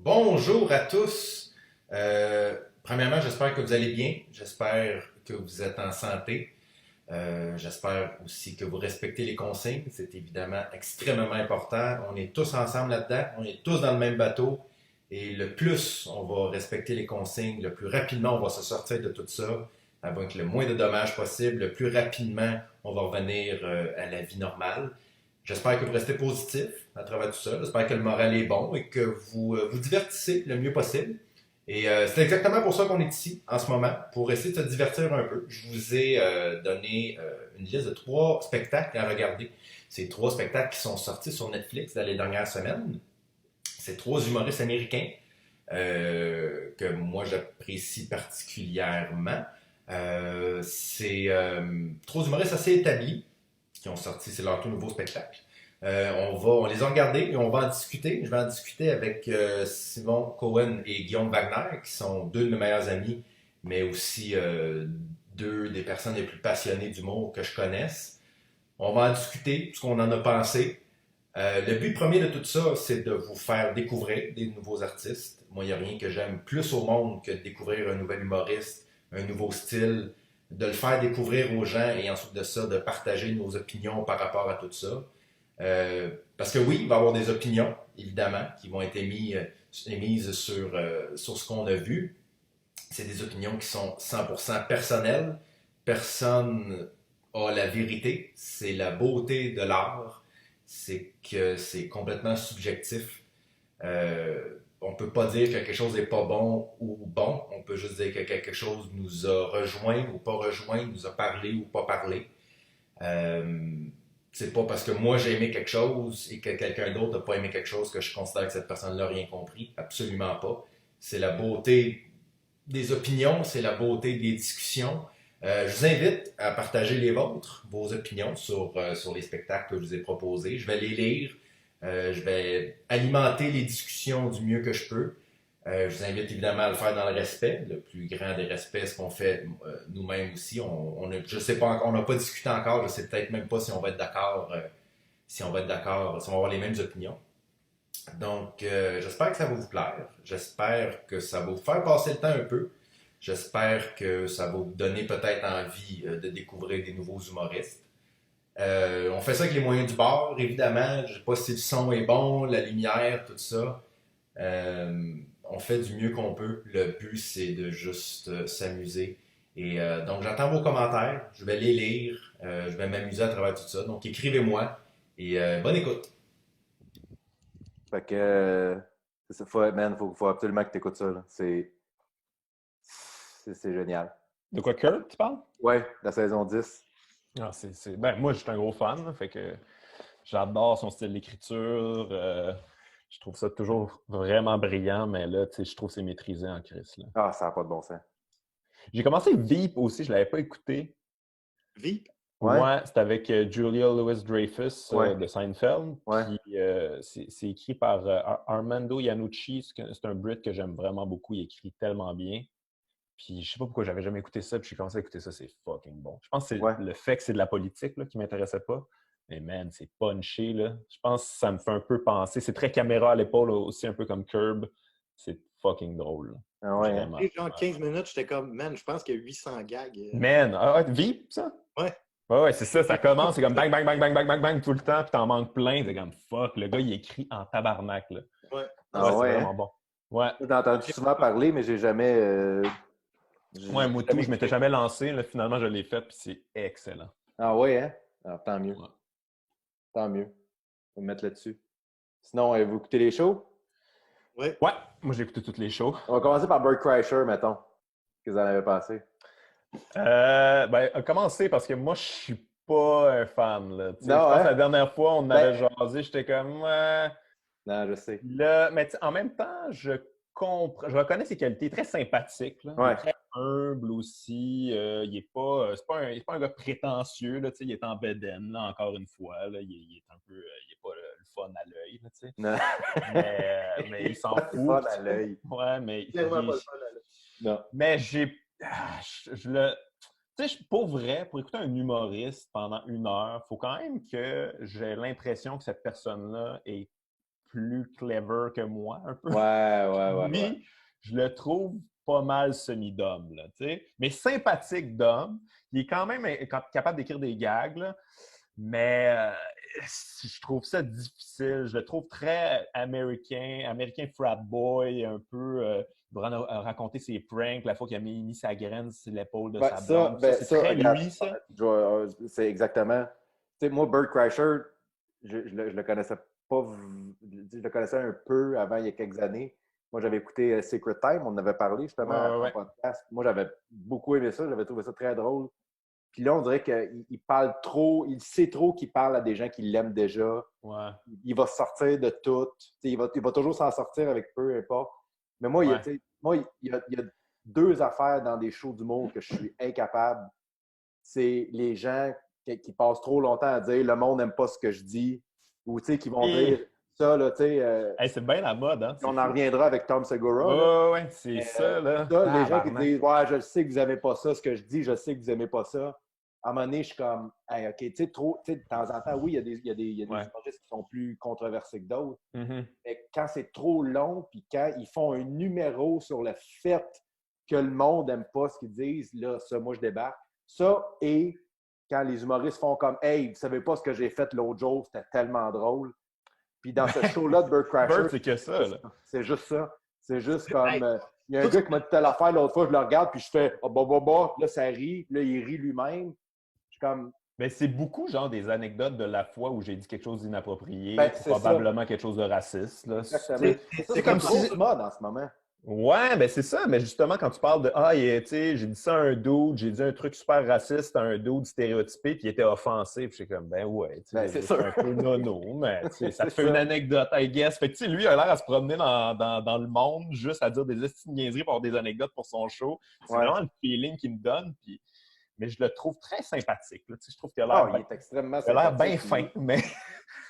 Bonjour à tous. Premièrement, j'espère que vous allez bien. J'espère que vous êtes en santé. J'espère aussi que vous respectez les consignes. C'est évidemment extrêmement important. On est tous ensemble là-dedans. On est tous dans le même bateau. Et le plus on va respecter les consignes, le plus rapidement on va se sortir de tout ça, avec le moins de dommages possible, le plus rapidement on va revenir à la vie normale. J'espère que vous restez positif à travers tout ça. J'espère que le moral est bon et que vous vous divertissez le mieux possible. Et c'est exactement pour ça qu'on est ici en ce moment, pour essayer de se divertir un peu. Je vous ai donné une liste de 3 spectacles à regarder. C'est 3 spectacles qui sont sortis sur Netflix dans les dernières semaines. C'est 3 humoristes américains que moi j'apprécie particulièrement. C'est 3 humoristes assez établis qui ont sorti, c'est leur tout nouveau spectacle. On les a regardés et on va en discuter. Je vais en discuter avec Simon Cohen et Guillaume Wagner, qui sont 2 de mes meilleurs amis, mais aussi 2 des personnes les plus passionnées d'humour que je connaisse. On va en discuter, ce qu'on en a pensé. Le but premier de tout ça, c'est de vous faire découvrir des nouveaux artistes. Moi, il n'y a rien que j'aime plus au monde que de découvrir un nouvel humoriste, un nouveau style, de le faire découvrir aux gens et ensuite de ça, de partager nos opinions par rapport à tout ça. Parce que oui, il va y avoir des opinions, évidemment, qui vont être émises sur ce qu'on a vu. C'est des opinions qui sont 100% personnelles. Personne a la vérité. C'est la beauté de l'art. C'est que c'est complètement subjectif. On peut pas dire que quelque chose n'est pas bon ou bon. On peut juste dire que quelque chose nous a rejoint ou pas rejoint, nous a parlé ou pas parlé. Euh, c'est pas parce que moi j'ai aimé quelque chose et que quelqu'un d'autre n'a pas aimé quelque chose que je considère que cette personne-là n'a rien compris. Absolument pas. C'est la beauté des opinions, c'est la beauté des discussions. Je vous invite à partager les vôtres, vos opinions sur les spectacles que je vous ai proposés. Je vais les lire. Je vais alimenter les discussions du mieux que je peux. Je vous invite évidemment à le faire dans le respect, le plus grand des respects, ce qu'on fait nous-mêmes aussi. Je sais pas encore, on n'a pas discuté encore, je sais peut-être même pas si on va être d'accord, si on va être d'accord, si on va avoir les mêmes opinions. Donc, j'espère que ça va vous plaire. J'espère que ça va vous faire passer le temps un peu. J'espère que ça va vous donner peut-être envie de découvrir des nouveaux humoristes. On fait ça avec les moyens du bord, évidemment. Je ne sais pas si le son est bon, la lumière, tout ça. On fait du mieux qu'on peut. Le but, c'est de juste s'amuser. Et donc, j'attends vos commentaires. Je vais les lire. Je vais m'amuser à travers tout ça. Donc, écrivez-moi. Et bonne écoute. Fait que, c'est ça, man, faut absolument que tu écoutes ça, là. C'est génial. De quoi, Kurt, tu parles? Ouais, la saison 10. Ah, Ben, moi, je suis un gros fan, là, fait que j'adore son style d'écriture. Je trouve ça toujours vraiment brillant, mais là, tu sais, je trouve que c'est maîtrisé en Chris, là. Ah, ça n'a pas de bon sens. J'ai commencé Veep aussi, je ne l'avais pas écouté. Veep? Ouais, Ouais, c'est avec Julia Louis-Dreyfus ouais, de Seinfeld. ouais. Puis c'est écrit par Armando Iannucci. C'est un Brit que j'aime vraiment beaucoup. Il écrit tellement bien. Puis je sais pas pourquoi j'avais jamais écouté ça, puis j'ai commencé à écouter ça, c'est fucking bon. Je pense que c'est Ouais. le fait que c'est de la politique là, qui m'intéressait pas. Mais man, c'est punché, là. Je pense que ça me fait un peu penser. C'est très caméra à l'épaule aussi, un peu comme Curb. C'est fucking drôle, là. Ah ouais, hein. Vraiment. Et genre 15 minutes, j'étais comme, man, je pense qu'il y a 800 gags. Man, ah ouais, Veep, ça? Ouais. Ouais, c'est ça, ça commence, c'est comme bang, bang, bang, bang, bang, bang, bang tout le temps, puis t'en manques plein, c'est comme fuck, le gars, il écrit en tabarnak, là. Ouais. Ah Ouais, c'est ouais, vraiment hein? bon. Ouais. J'ai entendu souvent parler, mais j'ai jamais. Ouais, moi tout, jamais je m'étais écouté. jamais lancé, là, finalement, je l'ai fait, puis c'est excellent. Ah ouais, hein? Ah, tant mieux. Ouais. Tant mieux. On va me mettre là-dessus. Sinon, vous écoutez les shows? Ouais. Ouais, moi j'ai écouté toutes les shows. On va commencer par Bert Kreischer, mettons. Qu'est-ce que vous en avez pensé? Commencer parce que moi, je suis pas un fan. Là. Je Non, pense que hein? la dernière fois, on Ben- avait jasé, j'étais comme. Non, je sais. Là, mais en même temps, je reconnais ses qualités très sympathiques. Là. Il Ouais. est très humble aussi. Il est pas, il est pas un gars prétentieux. Là, il est en bedaine, là, encore une fois. Là. Il est un peu. Il est pas le fun à l'œil. Là, Non. mais il s'en Pas le fun fout. à l'œil. Ouais, mais. Tellement pas le fun, là. Non. Mais j'ai. Je le. Tu sais, pour vrai, pour écouter un humoriste pendant 1 heure, il faut quand même que j'ai l'impression que cette personne-là est plus clever que moi, un peu. Ouais. Lui, je le trouve pas mal semi-Dom, là, tu sais. Mais sympathique Dom. Il est quand même capable d'écrire des gags, là. Mais je trouve ça difficile. Je le trouve très américain frat boy, un peu. Il va raconter ses pranks, la fois qu'il a mis sa graine sur l'épaule de sa blonde. C'est très regarde, lui, ça. c'est exactement. Tu sais, moi, Bert Kreischer, je le connaissais pas. Je le connaissais un peu avant, il y a quelques années. Moi, j'avais écouté Secret Time, on en avait parlé justement à un podcast. Moi, j'avais beaucoup aimé ça, j'avais trouvé ça très drôle. Puis là, on dirait qu'il parle trop, il sait trop qu'il parle à des gens qui l'aiment déjà. Ouais. Il va sortir de tout. Il va toujours s'en sortir avec peu importe. Mais moi, il y a deux affaires dans des shows d'humour que je suis incapable. C'est les gens qui passent trop longtemps à dire « le monde n'aime pas ce que je dis » ou qui vont dire ça, là, c'est bien la mode, hein? On en reviendra avec Tom Segura. Ouais, c'est ça, là. Les gens qui disent « ouais, je sais que vous n'aimez pas ça, ce que je dis, je sais que vous n'aimez pas ça ». À un moment donné, je suis comme, hey, OK, tu sais, de temps en temps, oui, il y a des humoristes qui sont plus controversés que d'autres. Mais quand c'est trop long, puis quand ils font un numéro sur le fait que le monde n'aime pas ce qu'ils disent, là, ça, moi, je débarque. Ça, et quand les humoristes font comme, hey, vous savez pas ce que j'ai fait l'autre jour, c'était tellement drôle. Puis dans ce show-là de Bert Kreischer, c'est que ça, là. C'est juste ça. C'est juste comme, il y a un gars qui m'a dit telle affaire l'autre fois, je le regarde, puis je fais, là, ça rit, là, il rit lui-même. Comme... Mais c'est beaucoup, genre, des anecdotes de la fois où j'ai dit quelque chose d'inapproprié, c'est probablement quelque chose de raciste. Là. C'est comme si... mode en ce moment. Ouais, ben c'est ça. Mais justement, quand tu parles de tu sais, j'ai dit ça à un dude, j'ai dit un truc super raciste à un dude stéréotypé, puis il était offensé, puis j'étais comme, ben ouais, c'est un peu nono, mais ça te fait une anecdote, I guess. Fait que, tu sais, lui, il a l'air à se promener dans le monde juste à dire des niaiseries pour des anecdotes pour son show. C'est vraiment le feeling qu'il me donne, puis... Mais je le trouve très sympathique. Là. Je trouve qu'il a l'air il est extrêmement sympathique. Il a l'air bien fin, mais...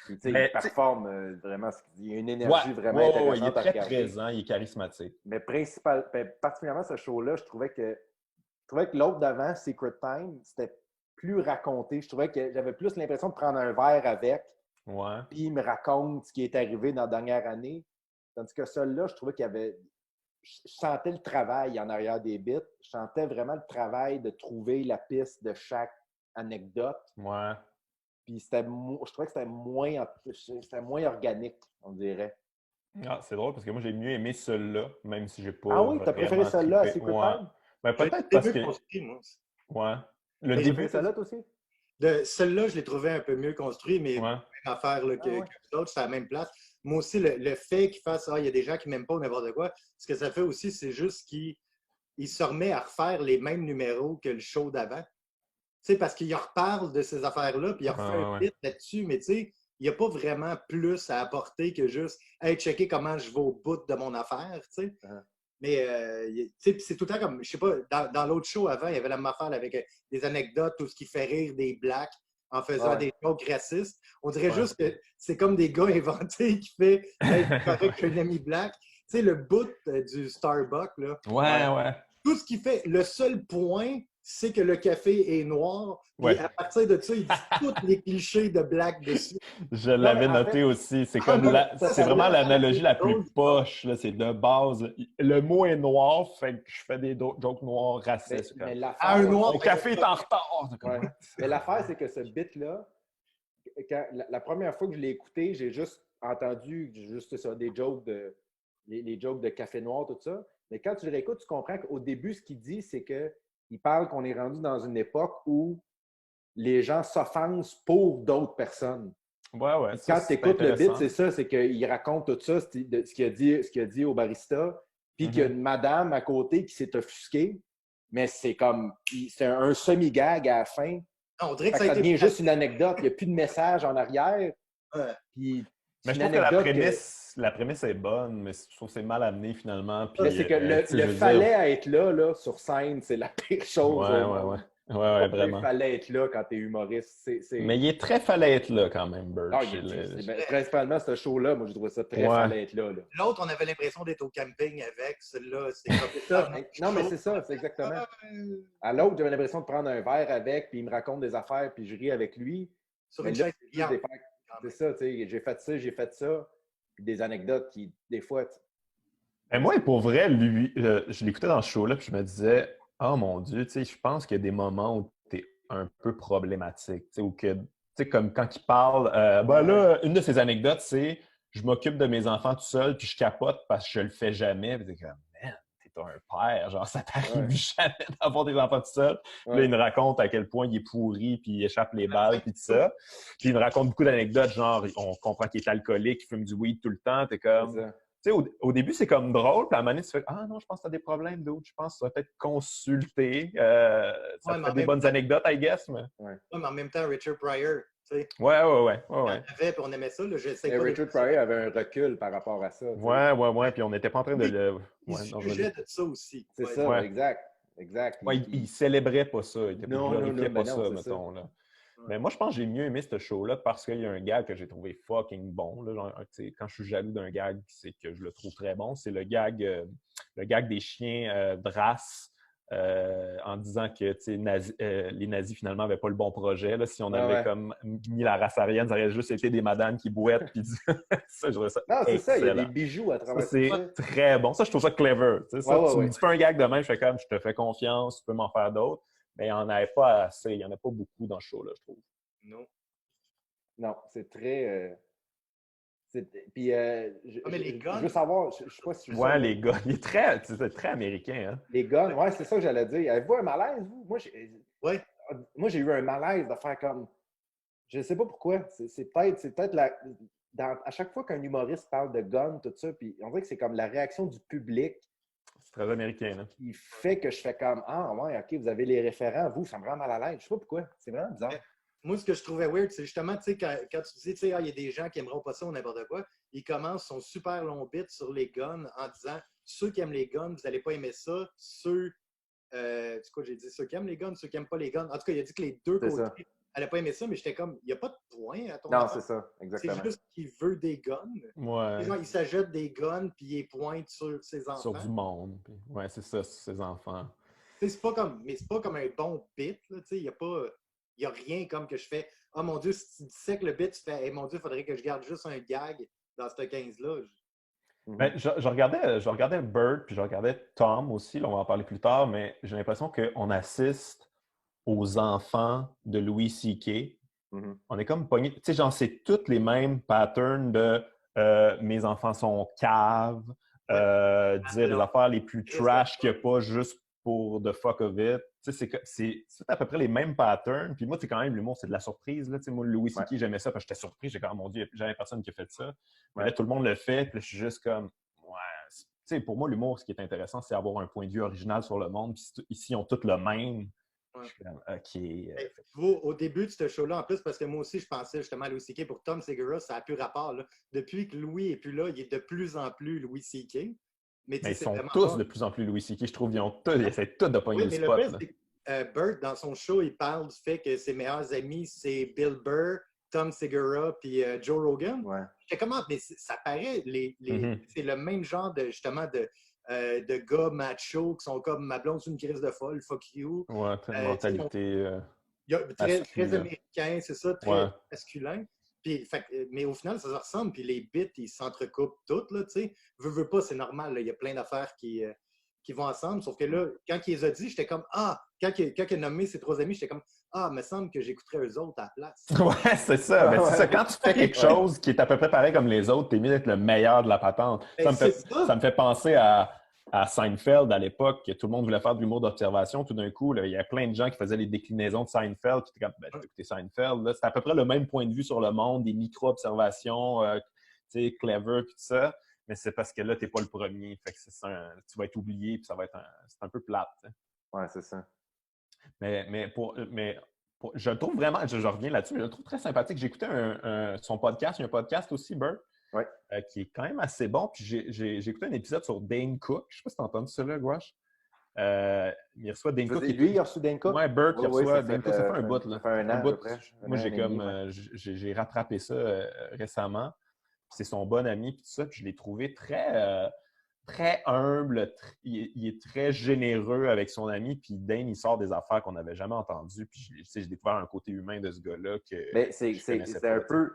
il performe vraiment. Il y a une énergie vraiment intéressante. Il est très présent, il est charismatique. Mais particulièrement ce show-là, je trouvais que l'autre d'avant, Secret Time, c'était plus raconté. Je trouvais que j'avais plus l'impression de prendre un verre avec. Puis il me raconte ce qui est arrivé dans la dernière année. Tandis que celui-là, je trouvais qu'il y avait... Je sentais le travail en arrière des bits. Je sentais vraiment le travail de trouver la piste de chaque anecdote. Puis je trouvais que c'était moins organique, on dirait. Ah, c'est drôle parce que moi, j'ai mieux aimé celui-là, même si j'ai pas. Ah oui, t'as préféré celui-là à Secret Time? Ben, peut-être parce que. Le début. Celui-là, toi aussi? Celui-là, je l'ai trouvé un peu mieux construit, mais même affaire que l'autre, c'est à la même place. Moi aussi, le fait qu'il fasse il y a des gens qui m'aiment pas ou n'importe quoi, ce que ça fait aussi, c'est juste qu'il se remet à refaire les mêmes numéros que le show d'avant. Tu sais, parce qu'il reparle de ces affaires-là, puis il refait un bit là-dessus, mais tu sais, il n'y a pas vraiment plus à apporter que juste « Hey, checker comment je vais au bout de mon affaire », tu sais. Mais c'est tout le temps comme, je sais pas, dans l'autre show avant, il y avait la même affaire avec des anecdotes, tout ce qui fait rire des blacks en faisant des jokes racistes. On dirait juste que c'est comme des gars inventés qui fait hey, correct qu'un ami black. Tu sais, le bout du Starbucks, là. Tout ce qu'il fait, le seul point, c'est que le café est noir. Et à partir de ça, il dit tous les clichés de black dessus. Je l'avais noté aussi. C'est comme c'est vraiment l'analogie la plus poche. C'est de base. Le mot est noir, fait que je fais des jokes noirs racistes. Mais mon café est en retard. Mais l'affaire, c'est que ce bit-là, la première fois que je l'ai écouté, j'ai juste entendu des jokes les jokes de café noir, tout ça. Mais quand tu le réécoutes, tu comprends qu'au début, ce qu'il dit, c'est qu'il parle qu'on est rendu dans une époque où les gens s'offensent pour d'autres personnes. Quand tu écoutes le bit, c'est ça, c'est qu'il raconte tout ça, ce qu'il a dit au barista, puis qu'il y a une madame à côté qui s'est offusquée, mais c'est comme, c'est un semi-gag à la fin. On dirait que ça devient juste une anecdote, il n'y a plus de message en arrière. Puis, mais je trouve que la prémisse est bonne, mais je trouve que c'est mal amené finalement. Puis, c'est que le fallait être là, sur scène, c'est la pire chose. Vraiment. Il fallait être là quand tu es humoriste. Mais il est très fallait être là quand même, Bert. Principalement, ce show-là, moi, je trouvais ça très fallait être là. L'autre, on avait l'impression d'être au camping avec. Celui-là, c'est comme ça. Non, mais c'est ça, c'est exactement. À l'autre, j'avais l'impression de prendre un verre avec, puis il me raconte des affaires, puis je ris avec lui. Sur une chaise. C'est ça, tu sais, j'ai fait ça. des anecdotes qui, des fois... Moi, pour vrai, lui, je l'écoutais dans ce show-là, puis je me disais, oh mon Dieu, tu sais, je pense qu'il y a des moments où tu es un peu problématique, tu sais, ou que, tu sais, comme quand il parle, ben là, une de ses anecdotes, c'est je m'occupe de mes enfants tout seul, puis je capote parce que je le fais jamais. Puis t'es comme, man, t'es un père, genre, ça t'arrive jamais d'avoir des enfants tout seul. Puis là, il me raconte à quel point il est pourri, puis il échappe les balles, puis tout ça. Puis il me raconte beaucoup d'anecdotes, genre, on comprend qu'il est alcoolique, qu'il fume du weed tout le temps, t'es comme... Tu sais, au début, c'est comme drôle, puis à un moment donné, tu fais « Ah non, je pense que tu as des problèmes d'autres. Je pense que tu vas peut-être consulter. Ça te fait des bonnes anecdotes, I guess. » Mais... mais en même temps, Richard Pryor, tu sais. Ouais. On aimait ça. Richard Pryor avait un recul par rapport à ça. Ouais. Puis on n'était pas en train de le... Il sujet de ça aussi. C'est ça, exact. Ouais, il célébrait pas ça. Il glorifiait pas ça, mettons. Là. Mais moi, je pense que j'ai mieux aimé ce show-là parce qu'il y a un gag que j'ai trouvé fucking bon. Là, genre, quand je suis jaloux d'un gag, c'est que je le trouve très bon. C'est le gag des chiens Drass en disant que les nazis, finalement, n'avaient pas le bon projet. Là. Si on avait comme mis la race aryenne, ça aurait juste été des madames qui boitent. Puis ça, je trouve ça non, c'est excellent. ça. Il y a des bijoux à travers ça. C'est très bon. Ça, je trouve ça clever. Tu me dis pas un gag de même, je fais comme, je te fais confiance, tu peux m'en faire d'autres. Mais il n'y en avait pas assez. Il n'y en a pas beaucoup dans ce show-là, je trouve. Non, c'est très... Puis, mais les guns... je veux savoir, je ne sais pas si tu sais. Ouais, les guns. C'est très américain. Hein? Les guns, ouais, c'est ça que j'allais dire. Avez-vous un malaise, vous? Moi, j'ai eu un malaise de faire comme... Je ne sais pas pourquoi. C'est peut-être à chaque fois qu'un humoriste parle de guns, tout ça, puis on dirait que c'est comme la réaction du public. C'est très américain, là. Il fait que je fais comme « Ah, ouais, OK, vous avez les référents. Vous, ça me rend mal à l'aise. » Je ne sais pas pourquoi. C'est vraiment bizarre. Moi, ce que je trouvais weird, c'est justement, tu sais, quand tu dis, tu sais, il y a des gens qui n'aimeront pas ça ou n'importe quoi, ils commencent son super long bit sur les guns en disant « Ceux qui aiment les guns, vous n'allez pas aimer ça. Ceux, c'est quoi j'ai dit? Ceux qui aiment les guns, ceux qui n'aiment pas les guns. » En tout cas, il a dit que les deux côtés n'allaient pas aimer ça, mais j'étais comme, il n'y a pas de point à ton Non, c'est ça, exactement. C'est juste qu'il veut des guns. Ouais. Genre, il s'achète des guns, puis il pointe sur ses enfants. Sur du monde. Ouais, c'est ça, sur ses enfants. C'est pas comme un bon bit, là, tu sais, il n'y a rien comme que je fais « Oh mon Dieu, si tu dissèques le bit, tu fais hey, mon Dieu, il faudrait que je garde juste un gag dans ce 15-là. » Ben, je regardais Bird, puis je regardais Tom aussi, là, on va en parler plus tard, mais j'ai l'impression qu'on assiste aux enfants de Louis C.K. On est comme pogné. Tu sais, genre, c'est tous les mêmes patterns de mes enfants sont caves, dire les affaires les plus trash qu'il n'y a pas juste pour the fuck of it. Tu sais, c'est à peu près les mêmes patterns. Puis moi, c'est quand même l'humour, c'est de la surprise. Là. Tu sais, moi, Louis C.K., j'aimais ça parce que j'étais surpris. J'ai comme, mon Dieu, jamais personne qui a fait ça. Mais là, tout le monde le fait. Puis là, je suis juste comme, ouais. Tu sais, pour moi, l'humour, ce qui est intéressant, c'est avoir un point de vue original sur le monde. Puis ici, ils ont tous le même. Au début de ce show-là, en plus, parce que moi aussi, je pensais justement à Louis C.K. Pour Tom Segura, ça n'a plus rapport. Là. Depuis que Louis n'est plus là, il est de plus en plus Louis C.K. Mais ils sont tous de plus en plus Louis C.K. Je trouve qu'ils essaient tous de pogner le spot. Bert, dans son show, il parle du fait que ses meilleurs amis, c'est Bill Burr, Tom Segura puis Joe Rogan. Ouais. J'étais comment, mais ça paraît, c'est le même genre de, justement, de gars macho qui sont comme ma blonde, c'est une crise de folle, fuck you. Ouais, très mentalité. Très américain, c'est ça, très masculin. Puis, mais au final, ça se ressemble, puis les bits, ils s'entrecoupent toutes, là, tu sais. Veux pas, c'est normal, il y a plein d'affaires qui vont ensemble, sauf que là, quand il les a dit, j'étais comme, quand il a nommé ses trois amis, j'étais comme, me semble que j'écouterais eux autres à la place. Ouais, c'est ça. Mais c'est ça. Quand tu fais quelque chose qui est à peu près pareil comme les autres, t'es mieux d'être le meilleur de la patente. Ça me fait penser à Seinfeld à l'époque, que tout le monde voulait faire de l'humour d'observation. Tout d'un coup, il y a plein de gens qui faisaient les déclinaisons de Seinfeld. Puis tu comme, écoutez Seinfeld. C'est à peu près le même point de vue sur le monde, des micro-observations, clever, puis tout ça. Mais c'est parce que là, tu n'es pas le premier. Fait que tu vas être oublié, puis ça va être c'est un peu plate. T'sais. Ouais, c'est ça. Mais je le trouve vraiment, je reviens là-dessus, mais je le trouve très sympathique. J'ai écouté son podcast, il y a un podcast aussi, Bert, qui est quand même assez bon. Puis j'ai écouté un épisode sur Dane Cook. Je ne sais pas si tu as entendu ça là, Gouache. Il reçoit Dane Cook. Lui, il a reçu Dane Cook? Oui, Bert, il reçoit Dane Cook. Ça fait un bout. Là. Ça fait un an, moi, j'ai rattrapé ça récemment. C'est son bon ami, puis tout ça. Puis je l'ai trouvé très humble. Il est très généreux avec son ami. Puis Dane, il sort des affaires qu'on n'avait jamais entendues. Puis j'ai découvert un côté humain de ce gars-là que mais c'est un peu...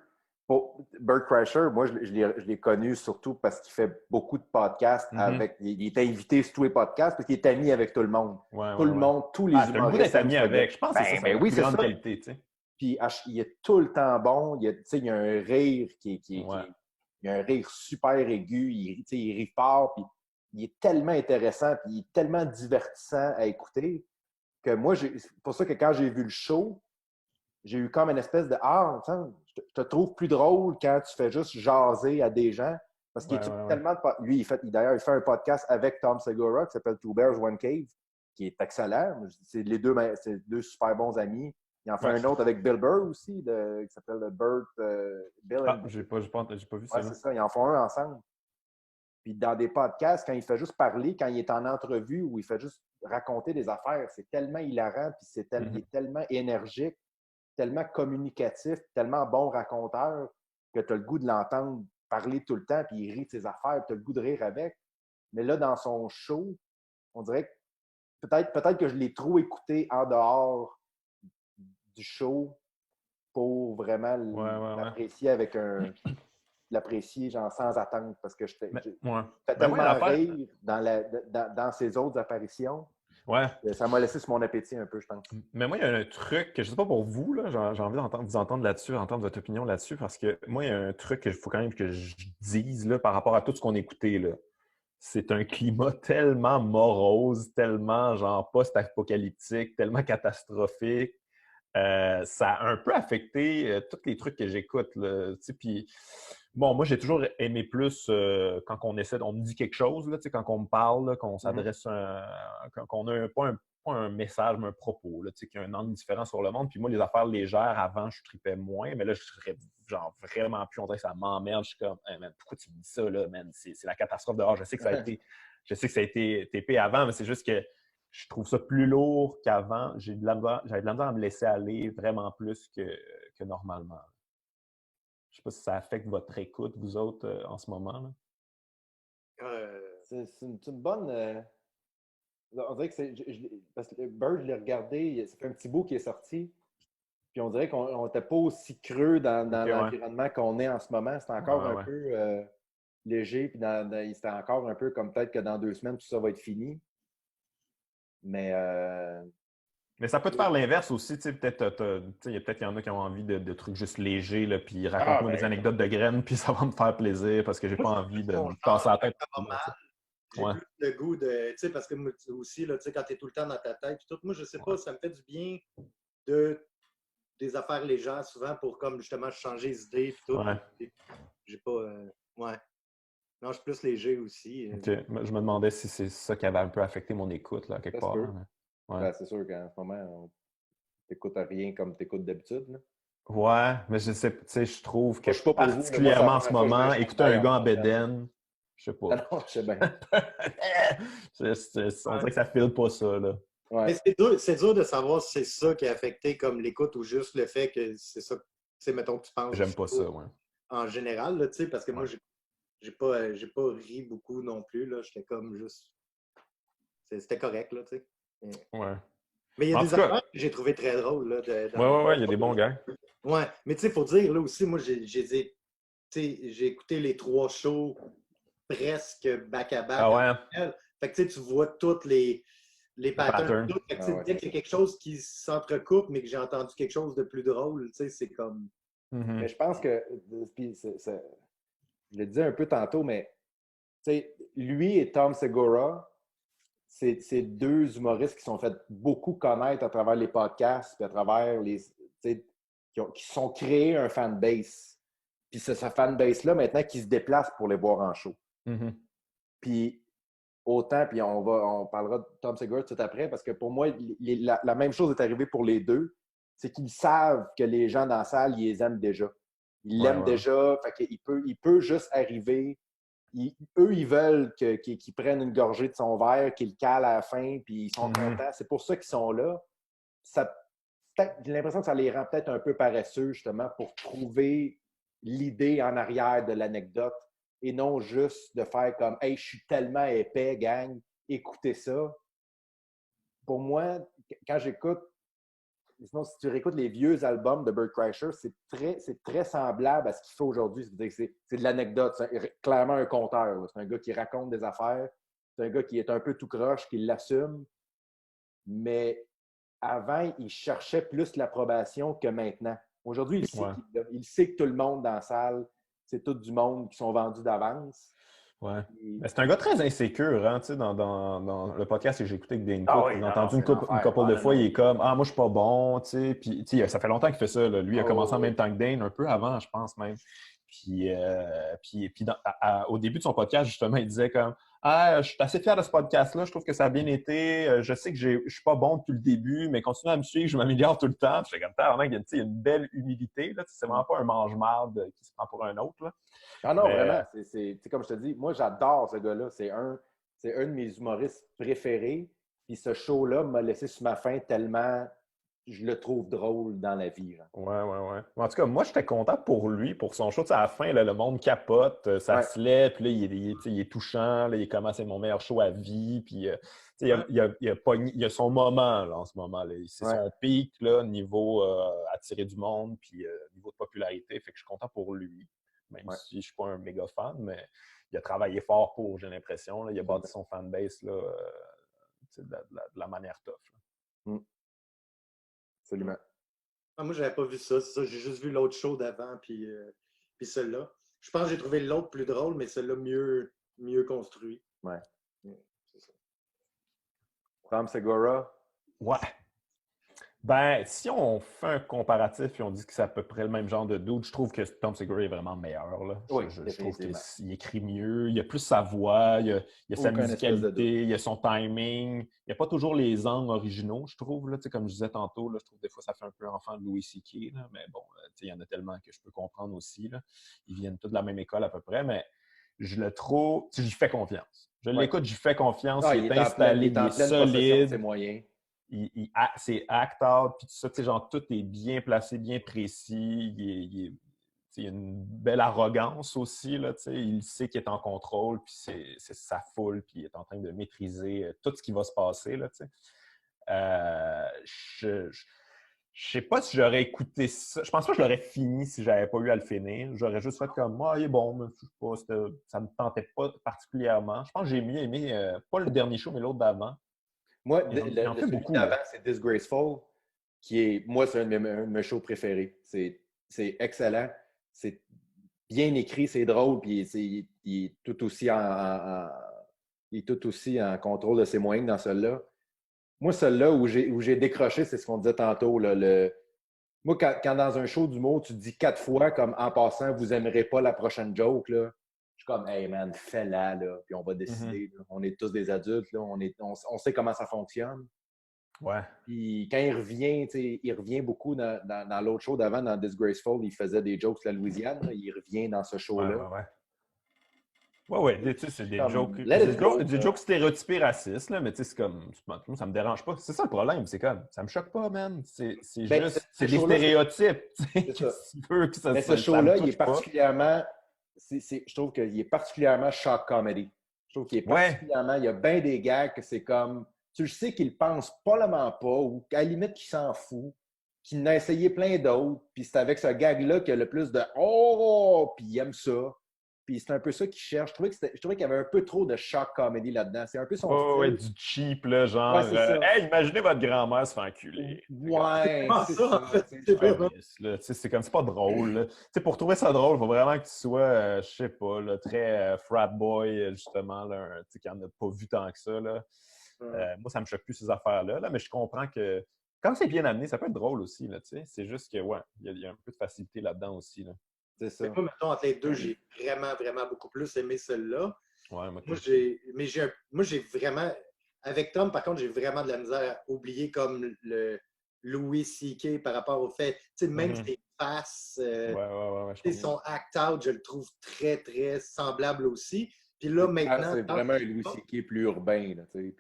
Bert Kreischer, moi, je l'ai connu surtout parce qu'il fait beaucoup de podcasts avec. Il est invité sur tous les podcasts parce qu'il est ami avec tout le monde. Tout le monde, tous les humoristes. T'as le goût d'être ami avec. Je pense que c'est ça, oui, c'est grande ça. qualité, tu sais. Puis il est tout le temps bon. Il y a un rire il y a un rire super aigu. Il rit fort. Puis il est tellement intéressant. Puis il est tellement divertissant à écouter que moi, c'est pour ça que quand j'ai vu le show, j'ai eu comme une espèce de je te trouve plus drôle quand tu fais juste jaser à des gens. Parce qu'il est tellement de. Lui, d'ailleurs, il fait un podcast avec Tom Segura qui s'appelle Two Bears, One Cave, qui est excellent. C'est deux super bons amis. Il en fait un autre avec Bill Burr aussi, qui s'appelle Bill. J'ai pas vu ça. Ouais, c'est ça. Ils en font un ensemble. Puis dans des podcasts, quand il fait juste parler, quand il est en entrevue ou il fait juste raconter des affaires, c'est tellement hilarant, puis il est tellement énergique, tellement communicatif, tellement bon raconteur que tu as le goût de l'entendre parler tout le temps, puis il rit de ses affaires, tu as le goût de rire avec. Mais là, dans son show, on dirait que peut-être que je l'ai trop écouté en dehors du show pour vraiment l'apprécier avec l'apprécier genre sans attendre parce que j'étais tellement rire dans ses autres apparitions. Ouais. Ça m'a laissé sur mon appétit un peu, je pense. Mais moi, il y a un truc que je ne sais pas pour vous, là, j'ai envie de vous entendre là-dessus, entendre votre opinion là-dessus, parce que moi, il y a un truc qu'il faut quand même que je dise là, par rapport à tout ce qu'on a écouté. Là. C'est un climat tellement morose, tellement genre post-apocalyptique, tellement catastrophique. Ça a un peu affecté tous les trucs que j'écoute. Puis, bon, moi, j'ai toujours aimé plus quand on me dit quelque chose, là, quand on me parle, là, qu'on s'adresse, qu'on a pas un message, mais un propos, là, qu'il y a un angle différent sur le monde. Puis moi, les affaires légères, avant, je tripais moins, mais là, je serais genre vraiment plus, on dirait que ça m'emmerde. Je suis comme, hey, man, pourquoi tu me dis ça, là, man? C'est la catastrophe dehors. Je sais que ça a été TP avant, mais c'est juste que je trouve ça plus lourd qu'avant. J'avais de la misère à me laisser aller vraiment plus que normalement. Je ne sais pas si ça affecte votre écoute, vous autres, en ce moment. C'est une bonne... On dirait que parce que Bird, je l'ai regardé, ça fait un petit bout qui est sorti. Puis on dirait qu'on n'était pas aussi creux dans l'environnement qu'on est en ce moment. C'était encore un peu léger. Puis c'était encore un peu comme peut-être que dans 2 semaines, tout ça va être fini. Mais ça peut te faire l'inverse aussi. Peut-être qu'il y en a qui ont envie de trucs juste légers, là, puis raconte-moi des anecdotes de graines, puis ça va me faire plaisir parce que j'ai pas envie de me passer la tête. J'ai plus le goût de... Tu sais, parce que moi aussi, là, quand tu es tout le temps dans ta tête, tout, moi, je sais pas, ça me fait du bien des affaires légères, souvent, pour comme justement changer les idées, puis tout. J'ai pas... Non, je suis plus léger aussi. Okay. Je me demandais si c'est ça qui avait un peu affecté mon écoute, là, quelque part. C'est sûr qu'en ce moment, on t'écoute rien comme t'écoutes d'habitude. Là. Ouais, mais je trouve que particulièrement en ce moment, écouter un gars en bédaine, je sais pas. Ah non, je sais bien. On dirait que ça file pas ça, là. Ouais. Mais c'est dur de savoir si c'est ça qui a affecté comme l'écoute ou juste le fait que c'est ça, tu sais, mettons que tu penses. J'aime pas ça, en général, là, tu sais, parce que moi, j'ai pas ri beaucoup non plus, là. J'étais comme juste... C'était correct, là, tu sais. Ouais. Mais il y a des affaires que j'ai trouvé très drôles, là. Il y a des bons gars. Ouais, mais tu sais, il faut dire, là aussi, moi, j'ai écouté les 3 shows presque back-à-back. Ah ouais? Fait que tu vois toutes les patterns. Fait que, dès qu'il y a quelque chose qui s'entrecoupe, mais que j'ai entendu quelque chose de plus drôle, tu sais, c'est comme... Mais je pense que... Je le disais un peu tantôt, mais lui et Tom Segura, c'est 2 humoristes qui sont fait beaucoup connaître à travers les podcasts, puis à travers qui sont créés un fanbase. Puis c'est ce fanbase-là maintenant qui se déplace pour les voir en show. Puis autant, puis on parlera de Tom Segura tout après, parce que pour moi, la même chose est arrivée pour les deux, c'est qu'ils savent que les gens dans la salle, ils les aiment déjà. Ils l'aiment déjà, fait qu'il peut juste arriver. Eux, ils veulent qu'ils prennent une gorgée de son verre, qu'ils le calent à la fin, puis ils sont contents. C'est pour ça qu'ils sont là. J'ai l'impression que ça les rend peut-être un peu paresseux, justement, pour trouver l'idée en arrière de l'anecdote et non juste de faire comme « Hey, je suis tellement épais, gang, écoutez ça. » Pour moi, quand j'écoute sinon, si tu réécoutes les vieux albums de Bert Kreischer, c'est très semblable à ce qu'il fait aujourd'hui. C'est de l'anecdote. C'est clairement un conteur. C'est un gars qui raconte des affaires. C'est un gars qui est un peu tout croche, qui l'assume. Mais avant, il cherchait plus l'approbation que maintenant. Aujourd'hui, il sait que tout le monde dans la salle, c'est tout du monde qui sont vendus d'avance. Ouais. C'est un gars très insécure, hein, tu sais, dans le podcast que j'ai écouté avec Dane Cook. J'ai entendu une couple de fois, il est comme « Ah, moi, je suis pas bon », tu sais. Puis, tu sais, ça fait longtemps qu'il fait ça, là. Lui, il a commencé en même temps que Dane, un peu avant, je pense même. Puis au début de son podcast, justement, il disait comme « Ah, je suis assez fier de ce podcast-là, je trouve que ça a bien été. Je sais que je suis pas bon depuis le début, mais continue à me suivre, je m'améliore tout le temps. » Puis, comme ça, il y a une belle humilité, là. C'est vraiment pas un mange-marde qui se prend pour un autre, là. Ah non, vraiment. C'est comme je te dis, moi, j'adore ce gars-là. C'est un de mes humoristes préférés. Puis ce show-là m'a laissé sur ma faim tellement je le trouve drôle dans la vie. Là. Ouais. En tout cas, moi, j'étais content pour lui, pour son show. À la fin, là, le monde capote, ça se lève, puis là, il est touchant. Là, il est comment c'est mon meilleur show à vie. Puis, il y a son moment là, en ce moment. Là. C'est son pic, là, niveau attirer du monde, puis niveau de popularité. Fait que je suis content pour lui. Même si je ne suis pas un méga fan, mais il a travaillé fort pour, j'ai l'impression. Là, il a bâti son fanbase là, de la manière tough. Absolument. Moi, je n'avais pas vu ça. C'est ça. J'ai juste vu l'autre show d'avant, puis celle-là. Je pense que j'ai trouvé l'autre plus drôle, mais celle-là mieux construit. Ouais. C'est ça. Tom Segura? Ouais. Ben, si on fait un comparatif et on dit que c'est à peu près le même genre de dude, je trouve que Tom Segura est vraiment meilleur. Là. Oui, je trouve qu'il écrit mieux, il a plus sa voix, il a sa musicalité, il a son timing. Il n'y a pas toujours les angles originaux, je trouve. Là, comme je disais tantôt, là, je trouve que des fois ça fait un peu enfant de Louis C.K. Là, mais bon, il y en a tellement que je peux comprendre aussi. Là. Ils viennent tous de la même école à peu près, mais je le trouve, j'y fais confiance. Je l'écoute, j'y fais confiance, il est installé, il est solide. C'est moyen. C'est act out, puis tout ça, genre, tout est bien placé, bien précis. Il y a une belle arrogance aussi, là, il sait qu'il est en contrôle, puis c'est sa foule, puis il est en train de maîtriser tout ce qui va se passer, là, je sais pas si j'aurais écouté ça. Je pense pas que je l'aurais fini si j'avais pas eu à le finir. J'aurais juste fait comme, il est bon, mais je sais pas, ça me tentait pas particulièrement. Je pense que j'ai mieux aimé, pas le dernier show, mais l'autre d'avant. Moi, celui d'avant, c'est Disgraceful, qui est, moi, c'est un de mes shows préférés. C'est excellent. C'est bien écrit, c'est drôle, puis il est tout aussi en contrôle de ses moyens dans celui-là. Moi, celui-là où j'ai décroché, c'est ce qu'on disait tantôt. Là, moi, quand dans un show d'humour, tu te dis 4 fois, comme en passant, vous n'aimerez pas la prochaine joke, là. Je suis comme, hey man, fais-la, là, puis on va décider. Là. On est tous des adultes, là, on sait comment ça fonctionne. Ouais. Puis quand il revient beaucoup dans l'autre show d'avant, dans Disgraceful, il faisait des jokes de la Louisiane. Là, il revient dans ce show-là. Ouais, c'est des jokes. Des jokes stéréotypés racistes, là, mais tu sais, c'est comme. Moi, ça me dérange pas. C'est ça le problème, c'est comme. Ça me choque pas, man. C'est juste. C'est des stéréotypes. C'est ça. Mais ce show-là, il est particulièrement. Je trouve qu'il est particulièrement shock comedy. Je trouve qu'il est particulièrement. Il y a bien des gars que c'est comme. Tu sais qu'il ne pense probablement pas, ou qu'à la limite qu'il s'en fout, qu'il en a essayé plein d'autres, puis c'est avec ce gag-là qu'il y a le plus de oh, puis il aime ça. Puis c'est un peu ça qu'il cherche. Je trouvais qu'il y avait un peu trop de shock comedy là-dedans. C'est un peu son style. Ouais, du cheap, là, genre. Hey, imaginez votre grand-mère se faire enculer. Ouais, c'est comme, c'est pas drôle. Pour trouver ça drôle, il faut vraiment que tu sois, je sais pas, là, très frat boy, justement, là, qui en a pas vu tant que ça. Là. Moi, ça me choque plus ces affaires-là, là, mais je comprends que quand c'est bien amené, ça peut être drôle aussi. C'est juste que, il y a un peu de facilité là-dedans aussi. Là. C'est ça. Moi, mettons, entre les deux, j'ai vraiment, vraiment beaucoup plus aimé celle-là. Ouais, moi, j'ai vraiment... Avec Tom, par contre, j'ai vraiment de la misère à oublier comme le Louis C.K. par rapport au fait... Tu sais, même ses faces, son act-out, je le trouve très, très semblable aussi. Puis là, maintenant... c'est vraiment un Louis C.K. plus urbain. Là, Oui,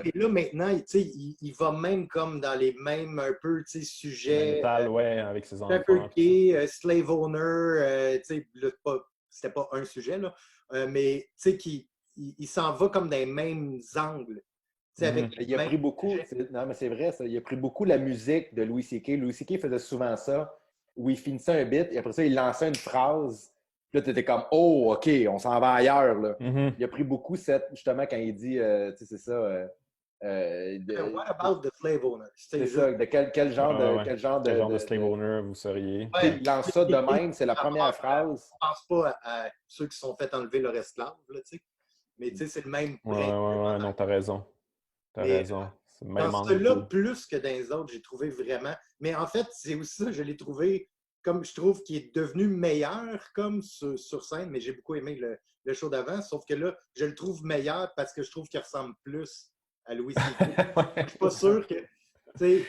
et là, maintenant, il va même comme dans les mêmes, un peu, sujets... avec ses enfants. Un peu gay, slave owner, c'était pas un sujet, là, mais il s'en va comme dans les mêmes angles. Il a pris beaucoup, non mais c'est vrai, ça, il a pris beaucoup la musique de Louis C.K. Louis C.K. faisait souvent ça, où il finissait un bit et après ça, il lançait une phrase. Puis là, tu étais comme, oh, OK, on s'en va ailleurs. Là. Il a pris beaucoup justement, quand il dit, tu sais, c'est ça. What about the slave owner? C'est ça, de quel genre de slave owner vous seriez? Il lance ça de même, c'est la première phrase. Je pense pas à ceux qui sont fait enlever leur esclave, là, tu sais. Mais tu sais, c'est le même. Ouais, non, t'as raison. T'as raison. C'est le même dans ceux-là, plus que dans les autres, j'ai trouvé vraiment. Mais en fait, c'est aussi ça, je l'ai trouvé comme je trouve qu'il est devenu meilleur comme sur scène, mais j'ai beaucoup aimé le show d'avant, sauf que là, je le trouve meilleur parce que je trouve qu'il ressemble plus à Louis C.K. Je suis pas sûr que. Tu sais,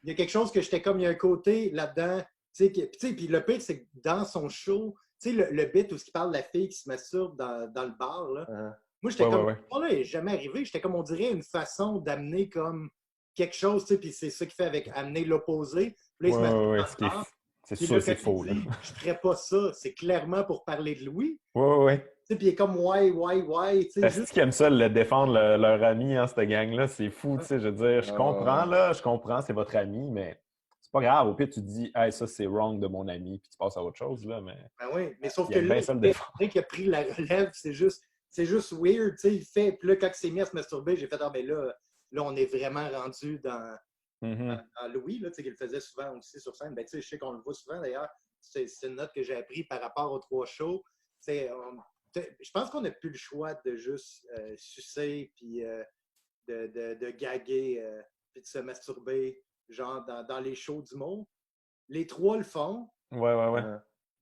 il y a quelque chose que j'étais comme, il y a un côté là-dedans. Tu sais, puis le pire, c'est que dans son show, tu sais, le bit où il parle de la fille qui se masturbe dans le bar, là. Moi, j'étais comme, là, il n'est jamais arrivé. J'étais comme, on dirait, une façon d'amener comme quelque chose, tu sais, puis c'est ça qu'il fait avec amener l'opposé. Puis là, il se masturbe dans le bar. C'est sûr, c'est faux. Dit, je ne ferais pas ça. C'est clairement pour parler de Louis. Oui. Puis il est comme, ouais. Est-ce qu'ils aiment ça, défendre leur ami, hein, cette gang-là? C'est fou, tu sais. Je veux dire, je comprends, c'est votre ami, mais c'est pas grave. Au pire, tu te dis, hey, ça, c'est wrong de mon ami, puis tu passes à autre chose, là. Mais, oui, mais sauf que là, qu'il a pris la relève, c'est juste weird, tu sais. Il fait, puis là, quand il s'est mis à se masturber, j'ai fait, ah, mais là, on est vraiment rendu dans Louis, là, qu'il le faisait souvent aussi sur scène. Ben, je sais qu'on le voit souvent d'ailleurs. C'est une note que j'ai appris par rapport aux 3 shows. Je pense qu'on n'a plus le choix de juste sucer puis de gaguer puis de se masturber genre dans les shows d'humour. Les 3 le font. Ouais.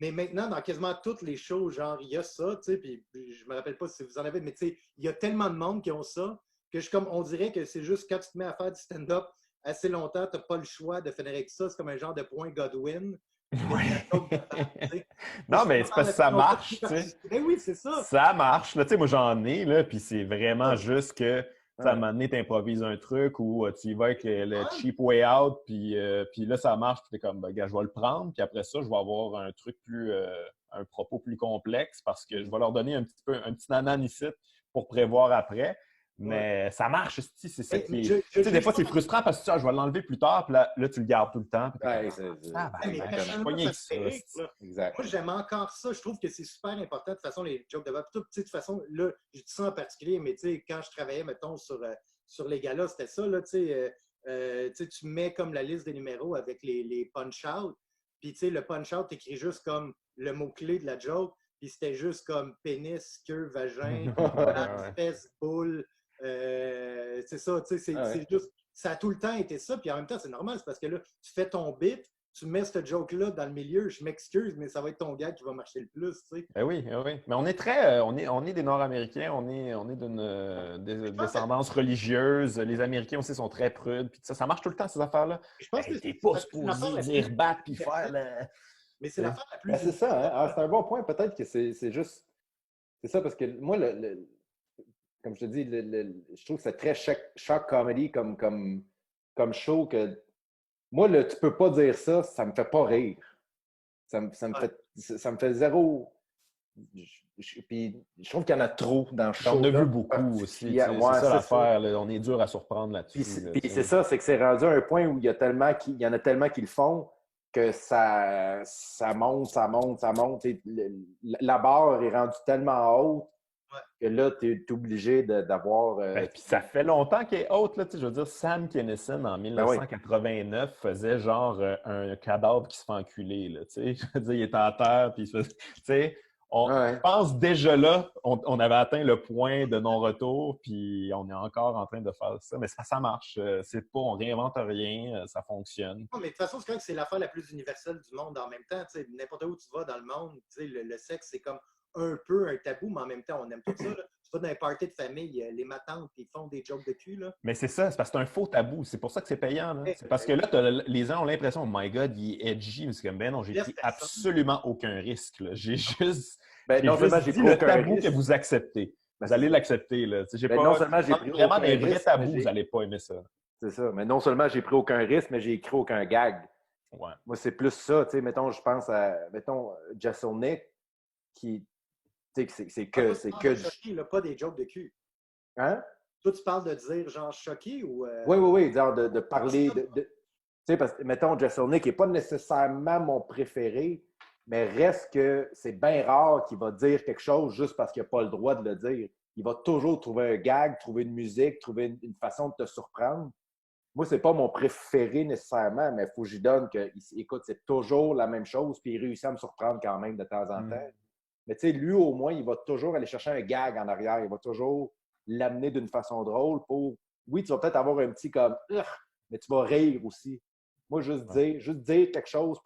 Mais maintenant, dans quasiment toutes les shows, genre, il y a ça, tu sais, puis je me rappelle pas si vous en avez, mais tu sais, il y a tellement de monde qui ont ça que on dirait que c'est juste quand tu te mets à faire du stand-up assez longtemps, tu n'as pas le choix de finir avec ça. C'est comme un genre de point Godwin. Non, mais c'est parce que ça marche, tu sais. Ben oui, c'est ça. Ça marche. Tu sais, moi, j'en ai, là, puis c'est vraiment juste que, à un moment donné, tu improvises un truc ou tu y vas avec le cheap way out, puis là, ça marche, puis tu es comme, ben, gars, je vais le prendre, puis après ça, je vais avoir un truc un propos plus complexe parce que je vais leur donner un petit nanan ici pour prévoir après. Mais ça marche, c'est ça qui est... Tu sais, des fois, c'est frustrant parce que je vais l'enlever plus tard, puis là, tu le gardes tout le temps. Moi, j'aime encore ça. Je trouve que c'est super important. De toute façon, les jokes de vibe. De toute façon, là, je dis ça en particulier, mais tu sais, quand je travaillais, mettons, sur les galas, c'était ça, là, tu sais, tu mets comme la liste des numéros avec les punch-out, puis tu sais, le punch-out, t'écris juste comme le mot-clé de la joke, puis c'était juste comme pénis, queue, vagin, fesse, boule. C'est ça, tu sais, c'est juste, ça a tout le temps été ça, puis en même temps, c'est normal, c'est parce que là, tu fais ton bit, tu mets ce joke-là dans le milieu, je m'excuse, mais ça va être ton gars qui va marcher le plus, tu sais. Oui. Mais on est on est des Nord-Américains, on est d'une descendance religieuse, les Américains aussi sont très prudes, puis ça marche tout le temps, ces affaires-là. Je pense que t'es pas supposé dire battre puis faire Mais c'est l'affaire la plus... c'est ça, hein? C'est un bon point, peut-être que c'est juste... C'est ça, parce que moi, comme je te dis, je trouve que c'est très shock comedy comme show que moi, tu peux pas dire ça, ça me fait pas rire. Ça me fait zéro. Puis je trouve qu'il y en a trop dans le show. On a vu beaucoup aussi. C'est ça l'affaire. On est dur à surprendre là-dessus. Puis c'est ça, c'est que c'est rendu à un point où il y en a tellement qui le font que ça monte. La barre est rendue tellement haute que là, tu es obligé d'avoir... Puis ça fait longtemps qu'elle est haute. Là, je veux dire, Sam Kinison, en 1989, faisait genre un cadavre qui se fait enculer. Là, je veux dire, il était à terre, puis il se faisait... Je pense déjà là, on avait atteint le point de non-retour, puis on est encore en train de faire ça. Mais ça marche. On réinvente rien, ça fonctionne. Non, mais de toute façon, c'est quand même que c'est l'affaire la plus universelle du monde en même temps. N'importe où tu vas dans le monde, le sexe, c'est comme un peu un tabou, mais en même temps, on aime tout ça. Là. Tu vas dans un party de famille, les matantes, ils font des jokes de cul. Là. Mais c'est ça, c'est parce que c'est un faux tabou. C'est pour ça que c'est payant. Là. C'est parce que là, les gens ont l'impression, oh my God, il est edgy. Mais c'est comme, ben non, j'ai pris absolument aucun risque. Là. J'ai juste... non seulement j'ai pris le tabou risque que vous acceptez. Vous allez l'accepter. Là. Non seulement j'ai pris vraiment des vrais tabous, vous n'allez pas aimer ça. C'est ça. Mais non seulement j'ai pris aucun risque, mais j'ai écrit aucun gag. Ouais. Moi, c'est plus ça. Mettons, je pense à Jesselnick, qui... C'est que il n'a pas des jokes de cul. Hein? Toi, tu parles de dire genre choqué ou. Oui, genre de parler. Tu sais, parce que, mettons, Jeselnik n'est pas nécessairement mon préféré, mais reste que c'est bien rare qu'il va dire quelque chose juste parce qu'il n'a pas le droit de le dire. Il va toujours trouver un gag, trouver une musique, trouver une façon de te surprendre. Moi, c'est pas mon préféré nécessairement, mais il faut que j'y donne que, écoute, c'est toujours la même chose, puis il réussit à me surprendre quand même de temps en temps. Mais tu sais, lui, au moins, il va toujours aller chercher un gag en arrière. Il va toujours l'amener d'une façon drôle pour... Oui, tu vas peut-être avoir un petit comme... mais tu vas rire aussi. Moi, juste dire quelque chose,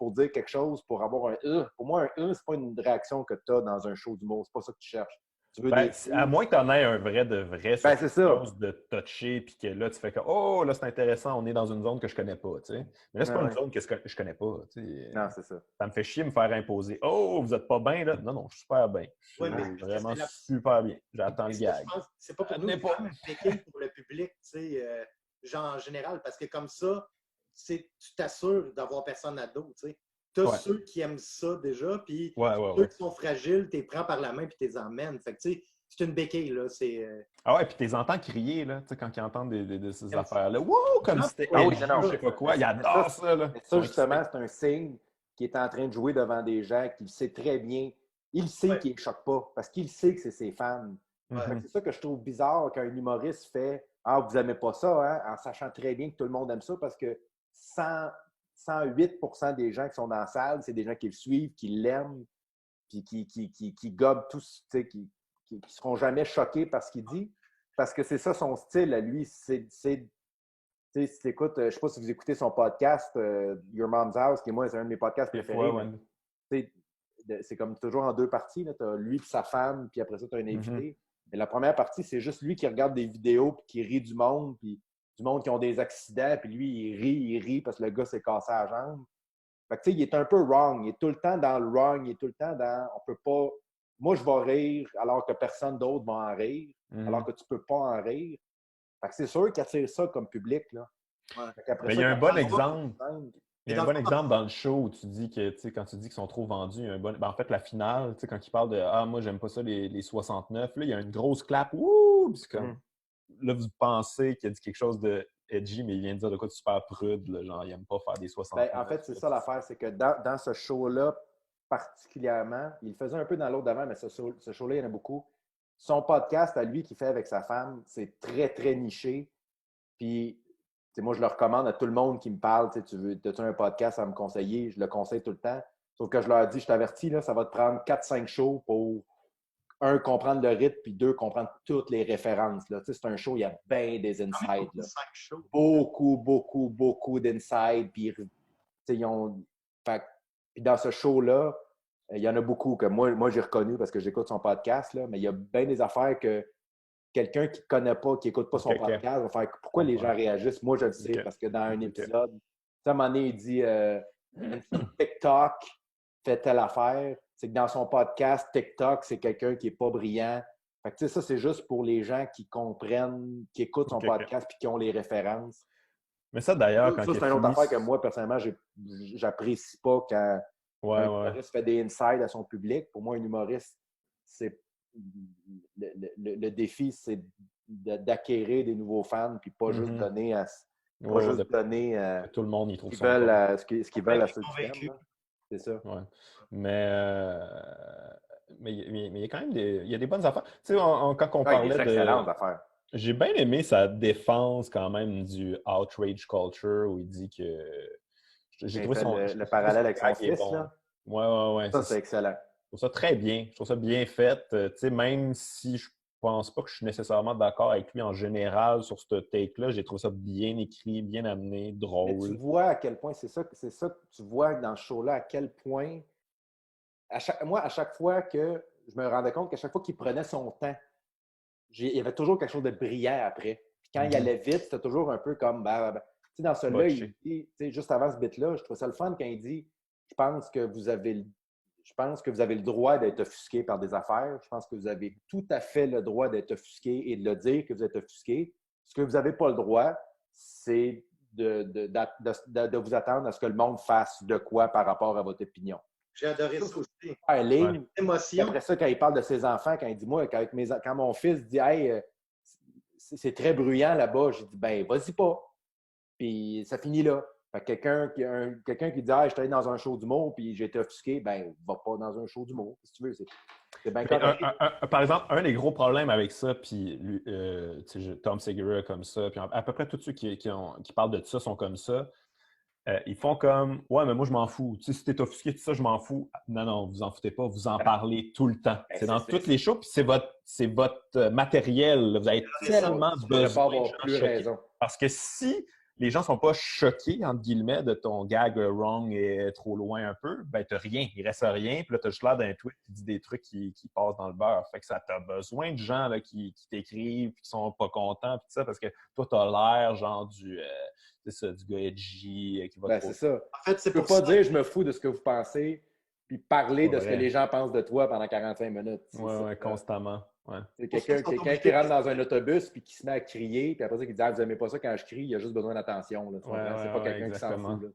pour avoir un pour moi, un c'est pas une réaction que tu as dans un show d'humour. C'est pas ça que tu cherches. Tu veux à moins que tu en aies un vrai de vrai, c'est quelque chose de toucher, puis que là, tu fais que oh, là, c'est intéressant, on est dans une zone que je connais pas. Tu sais. Mais là, c'est pas une zone que je connais pas. Tu sais. Non, c'est ça. Ça me fait chier de me faire imposer. Oh, vous êtes pas bien, là? Non, je suis super bien. Je suis vraiment super bien. J'attends le gag. C'est pas pour nous pas un pékin pour le public, tu sais, genre en général, parce que comme ça, tu t'assures d'avoir personne à dos, tu sais. Tu as ceux qui aiment ça déjà, puis ceux qui sont fragiles, tu les prends par la main puis tu les emmènes. Fait que, tu sais, c'est une béquille, là. Ah ouais, puis tu les entends crier, là, tu sais, quand ils entendent de ces affaires-là. Wow, comme si c'était je sais pas quoi. Ils adorent ça, là. Ça, justement, c'est un signe qu'il est en train de jouer devant des gens qu'il sait très bien. Il sait qu'il ne choque pas, parce qu'il sait que c'est ses fans. C'est ça que je trouve bizarre quand un humoriste fait « Ah, vous n'aimez pas ça, hein? » en sachant très bien que tout le monde aime ça, parce que 108% des gens qui sont dans la salle, c'est des gens qui le suivent, qui l'aiment, puis qui gobent tous, tu sais, qui ne seront jamais choqués par ce qu'il dit. Parce que c'est ça son style à lui. Si t'écoutes, je ne sais pas si vous écoutez son podcast, Your Mom's House, qui est moi, c'est un de mes podcasts préférés. C'est comme toujours en deux parties. Tu as lui et sa femme, puis après ça, tu as un invité. Mais la première partie, c'est juste lui qui regarde des vidéos, puis qui rit du monde, puis du monde qui ont des accidents, puis lui, il rit parce que le gars s'est cassé la jambe. Fait que, tu sais, il est un peu wrong. Il est tout le temps dans le wrong. Il est tout le temps dans... On peut pas... Moi, je vais rire alors que personne d'autre va en rire, alors que tu peux pas en rire. Fait que c'est sûr qu'il attire ça comme public, là. Mais il y a un bon exemple. Il y a un bon exemple dans le show où tu dis que, tu sais, quand tu dis qu'ils sont trop vendus, il y a un bon... en fait, la finale, tu sais, quand il parle de « Ah, moi, j'aime pas ça, les 69 », là, il y a une grosse clap. Ouh! Puis c'est comme... Là, vous pensez qu'il a dit quelque chose de edgy, mais il vient de dire de quoi de super prude, là, genre, il n'aime pas faire des 69. En fait, c'est ça l'affaire, c'est que dans ce show-là, particulièrement, il le faisait un peu dans l'autre d'avant, mais ce show-là, il y en a beaucoup. Son podcast à lui qu'il fait avec sa femme, c'est très, très niché. Puis, moi, je le recommande à tout le monde qui me parle. As-tu un podcast à me conseiller? Je le conseille tout le temps. Sauf que je leur dis, je t'avertis, là, ça va te prendre 4-5 shows pour, un, comprendre le rythme, puis deux, comprendre toutes les références. Là. C'est un show, il y a bien des insides. Beaucoup d'insides. Puis, puis dans ce show-là, il y en a beaucoup que moi j'ai reconnu parce que j'écoute son podcast, là, mais il y a bien des affaires que quelqu'un qui ne connaît pas, qui n'écoute pas son podcast, va faire pourquoi les gens réagissent. Moi, je le sais, parce que dans un épisode, à un moment donné, il dit TikTok fait telle affaire. C'est que dans son podcast, TikTok, c'est quelqu'un qui n'est pas brillant. Fait que, ça, c'est juste pour les gens qui comprennent, qui écoutent son podcast et qui ont les références. Mais ça, d'ailleurs, quand c'est une autre affaire que moi, personnellement, j'apprécie pas quand un humoriste fait des insides à son public. Pour moi, un humoriste, c'est le défi, c'est d'acquérir des nouveaux fans puis pas juste donner à tout le monde y trouve ce qu'ils veulent à ceux qui aiment. C'est ça. Ouais. Mais il y a quand même il y a des bonnes affaires. Tu sais, quand on parlait de... excellentes affaires. J'ai bien aimé sa défense quand même du outrage culture où il dit que... J'ai trouvé le parallèle avec son fils, là. Ouais. Ça, c'est excellent. Je trouve ça très bien. Je trouve ça bien fait. Tu sais, même si je pense pas que je suis nécessairement d'accord avec lui en général sur ce take-là, j'ai trouvé ça bien écrit, bien amené, drôle. Mais tu vois à quel point, c'est ça que tu vois dans ce show-là, à quel point, à chaque fois que je me rendais compte qu'à chaque fois qu'il prenait son temps, il y avait toujours quelque chose de brillant après. Puis quand il allait vite, c'était toujours un peu comme... tu sais, dans celui-là, il dit, juste avant ce bit-là, je trouvais ça le fun quand il dit « Je pense que vous avez le droit d'être offusqué par des affaires. Je pense que vous avez tout à fait le droit d'être offusqué et de le dire que vous êtes offusqué. Ce que vous n'avez pas le droit, c'est de vous attendre à ce que le monde fasse de quoi par rapport à votre opinion. » J'ai adoré ça aussi. Émotion. Après ça, quand il parle de ses enfants, quand il dit, moi, quand mon fils dit, hey, c'est très bruyant là-bas. J'ai dit, ben, vas-y pas. Puis ça finit là. Fait que quelqu'un qui dit, je suis allé dans un show d'humour, puis j'ai été offusqué, ben, va pas dans un show d'humour, si tu veux. C'est bien correct. Par exemple, un des gros problèmes avec ça, puis Tom Segura comme ça, puis à peu près tous ceux qui parlent de ça sont comme ça. Ils font comme, ouais, mais moi, je m'en fous. Tu sais, si t'es offusqué de ça, je m'en fous. Non, vous en foutez pas. Vous en parlez tout le temps. C'est dans toutes les shows, puis c'est votre matériel. Vous avez tellement besoin de gens choqués. Parce que si les gens sont pas choqués, entre guillemets, de ton gag wrong et trop loin un peu, ben t'as rien. Il reste rien. Puis là, t'as juste l'air d'un tweet qui dit des trucs qui passent dans le beurre. Fait que ça t'a besoin de gens là, qui t'écrivent puis qui sont pas contents puis ça, parce que toi, t'as l'air genre du gars edgy qui va c'est ça. En fait, tu peux pas dire « je me fous de ce que vous pensez » puis parler de ce que les gens pensent de toi pendant 45 minutes. Oui, constamment. Ouais. C'est quelqu'un qui rentre dans un autobus puis qui se met à crier, puis après ça, qui dit « vous aimez pas ça quand je crie, il a juste besoin d'attention. » C'est pas quelqu'un qui s'en fout.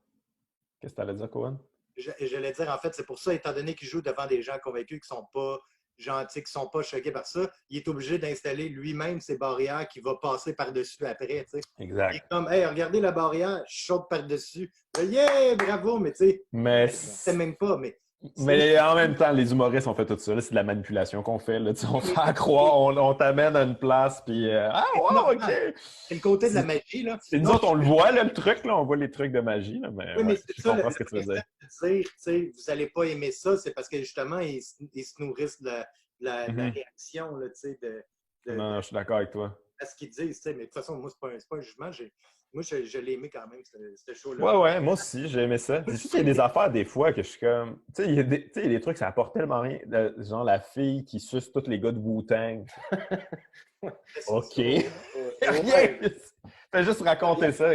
Qu'est-ce que tu allais dire, Cohen? J'allais dire, en fait, c'est pour ça, étant donné qu'il joue devant des gens convaincus qui sont pas gentils, qui sont pas choqués par ça, il est obligé d'installer lui-même ses barrières qui va passer par-dessus après. T'sais. Exact. Il est comme, hey, regardez la barrière, je saute par-dessus. Yeah, bravo, mais tu sais, c'est même pas, mais en même temps, les humoristes ont fait tout ça. C'est de la manipulation qu'on fait. Là. On fait croire, on t'amène à une place, puis OK! C'est le côté de la magie. Là. Nous autres, on le voit, là, le truc. Là, on voit les trucs de magie. Là, mais, mais je comprends ce que tu veux dire. Vous n'allez pas aimer ça, c'est parce que justement, ils se nourrissent de la réaction. Là, non, je suis d'accord avec toi. À ce qu'ils disent. Mais de toute façon, moi, c'est pas un jugement. Moi, je l'ai aimé quand même, ce show-là. Ouais, moi aussi, j'ai aimé ça. C'est juste qu'il y a des affaires, des fois, que je suis comme... Tu sais, il y a des trucs, ça apporte tellement rien. Genre, la fille qui suce tous les gars de Wu-Tang. OK. Rien! Fais juste raconter ça.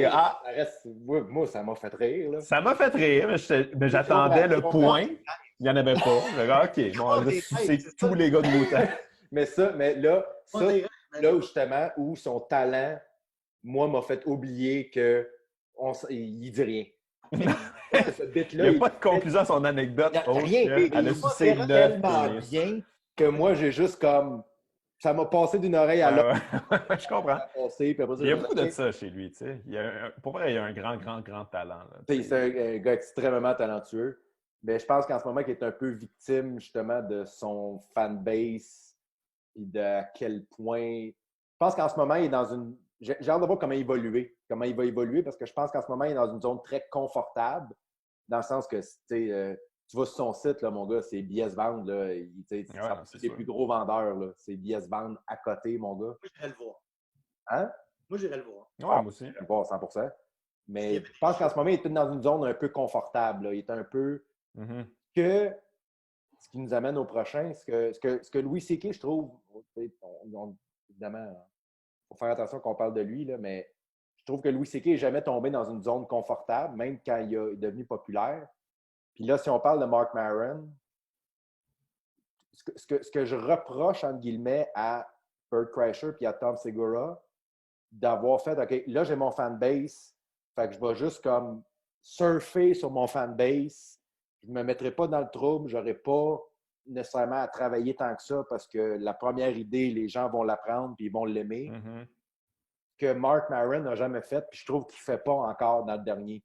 Moi, ça m'a fait rire. Là. Ça m'a fait rire, mais j'attendais le point. Il n'y en avait pas. OK, bon, on va sucer tous les gars de Wu-Tang. mais là, justement, où son talent... moi, m'a fait oublier qu'il ne dit rien. Il n'y a pas de conclusion à son anecdote. Rien. Elle a sucé tellement bien que moi, j'ai juste comme... ça m'a passé d'une oreille à l'autre. Je comprends. Il y a beaucoup de ça chez lui. Tu sais. Pour vrai, il y a un grand talent. C'est un gars extrêmement talentueux. Mais je pense qu'en ce moment, il est un peu victime, justement, de son fanbase et de à quel point... Je pense qu'en ce moment, il est dans une... J'ai hâte de voir comment il va évoluer, parce que je pense qu'en ce moment, il est dans une zone très confortable, dans le sens que tu vas sur son site, là, mon gars, c'est BS Band. C'est les plus gros vendeurs. C'est BS Band à côté, mon gars. Moi, j'irais le voir. Hein? Moi, j'irais le voir. Moi aussi. J'irais le voir 100%. Mais je pense qu'en ce moment, il est dans une zone un peu confortable. Là. Il est un peu... que ce qui nous amène au prochain, ce que Louis C.K., je trouve, évidemment... il faut faire attention qu'on parle de lui, là, mais je trouve que Louis C.K. n'est jamais tombé dans une zone confortable, même quand il est devenu populaire. Puis là, si on parle de Marc Maron, ce que je reproche, entre guillemets, à Bert Kreischer et à Tom Segura, d'avoir fait, OK, là, j'ai mon fanbase, fait que je vais juste comme surfer sur mon fanbase, je ne me mettrai pas dans le trouble, je n'aurai pas nécessairement à travailler tant que ça parce que la première idée, les gens vont la prendre et ils vont l'aimer. Que Marc Maron n'a jamais fait, puis je trouve qu'il ne fait pas encore dans le dernier.